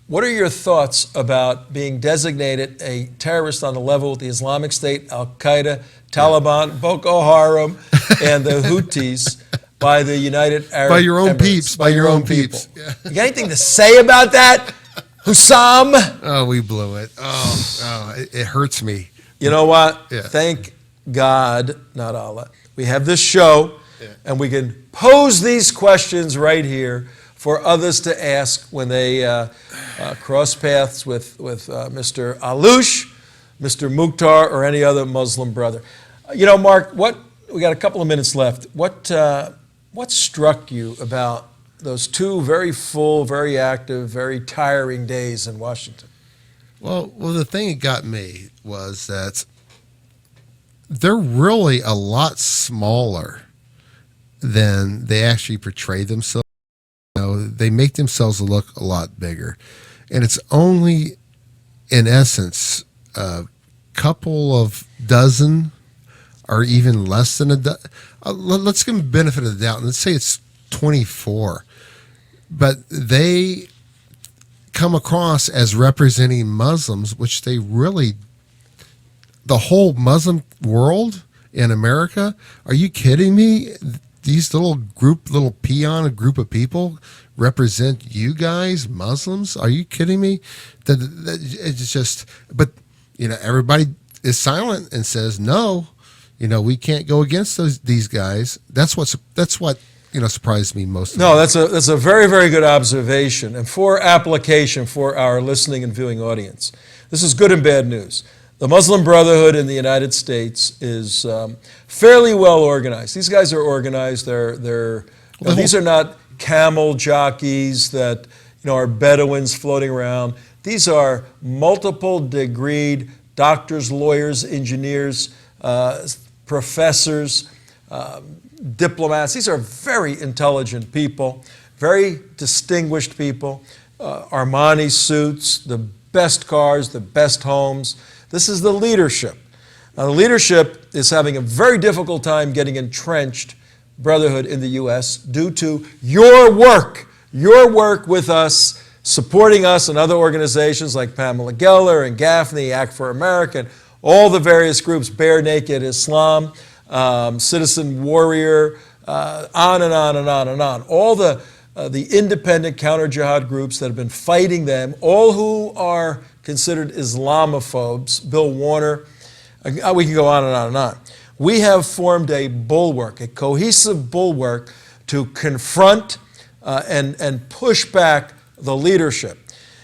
[SPEAKER 3] what are your thoughts about being designated a terrorist on the level with the Islamic State, Al Qaeda, Taliban, Boko Haram, and the Houthis by the United Arab Emirates?
[SPEAKER 4] By your own peeps. By your own
[SPEAKER 3] people.
[SPEAKER 4] peeps. Yeah.
[SPEAKER 3] You got anything to say about that, Hussam?
[SPEAKER 4] Oh, we blew it. It hurts me.
[SPEAKER 3] You know what?
[SPEAKER 4] Yeah.
[SPEAKER 3] Thank God, not Allah. We have this show, and we can pose these questions right here for others to ask when they cross paths with Mr. Alouche, Mr. Mukhtar, or any other Muslim brother. You know, Mark, we got a couple of minutes left. What struck you about those two very full, very active, very tiring days in Washington?
[SPEAKER 4] Well, the thing that got me was that they're really a lot smaller than they actually portray themselves. You know, they make themselves look a lot bigger. And it's only, in essence, a couple of dozen or even less than a dozen. Let's give them the benefit of the doubt. Let's say it's 24. But they come across as representing Muslims, which they really, the whole Muslim world in America, are you kidding me? These little group of people represent you guys, Muslims? Are you kidding me? It's just, but everybody is silent and says no. We can't go against these guys. That's what surprised me most.
[SPEAKER 3] No, that's a very, very good observation. And for application for our listening and viewing audience, this is good and bad news. The Muslim Brotherhood in the United States is fairly well organized. These guys are organized. These are not camel jockeys that are Bedouins floating around. These are multiple degreed doctors, lawyers, engineers, professors, diplomats. These are very intelligent people, very distinguished people. Armani suits, the best cars, the best homes. This is the leadership. Now, the leadership is having a very difficult time getting entrenched brotherhood in the U.S. due to your work with us, supporting us and other organizations like Pamela Geller and Gaffney, Act for America, and all the various groups, Bare Naked Islam, Citizen Warrior, on and on and on and on. All the independent counter-jihad groups that have been fighting them, all who are considered Islamophobes, Bill Warner, we can go on and on and on. We have formed a bulwark, a cohesive bulwark to confront and push back the leadership.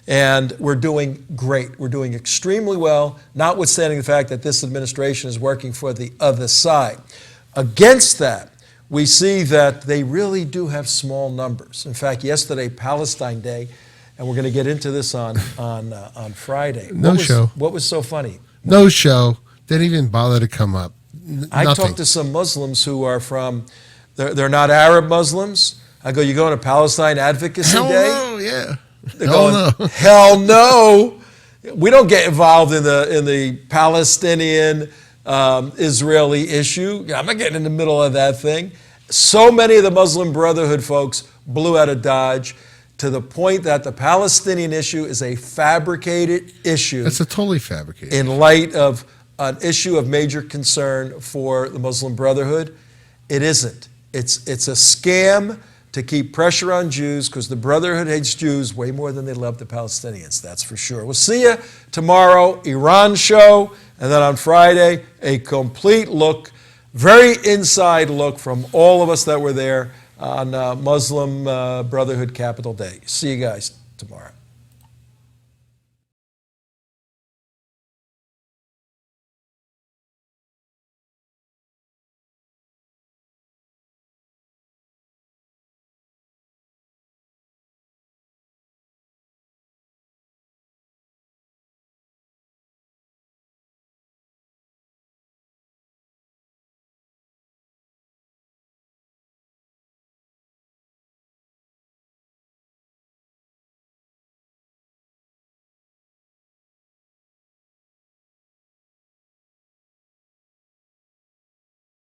[SPEAKER 3] And we're doing great. We're doing extremely well, notwithstanding the fact that this administration is working for the other side. Against that, we see that they really do have small numbers. In fact, yesterday, Palestine Day, and we're going to get into this on Friday. What was so funny?
[SPEAKER 4] No show. Didn't even bother to come up.
[SPEAKER 3] I
[SPEAKER 4] Nothing.
[SPEAKER 3] talked to some Muslims who are from, they're not Arab Muslims. I go, you going to Palestine Advocacy
[SPEAKER 4] Hell
[SPEAKER 3] Day?
[SPEAKER 4] no, yeah.
[SPEAKER 3] They're
[SPEAKER 4] Hell
[SPEAKER 3] going,
[SPEAKER 4] no.
[SPEAKER 3] hell no. We don't get involved in the Palestinian Israeli issue. I'm not getting in the middle of that thing. So many of the Muslim Brotherhood folks blew out of Dodge to the point that the Palestinian issue is a fabricated issue.
[SPEAKER 4] It's a totally fabricated.
[SPEAKER 3] In light of an issue of major concern for the Muslim Brotherhood. It isn't. It's a scam to keep pressure on Jews, because the Brotherhood hates Jews way more than they love the Palestinians, that's for sure. We'll see you tomorrow, Iran show, and then on Friday, a complete look, very inside look from all of us that were there on Muslim Brotherhood Capital Day. See you guys tomorrow.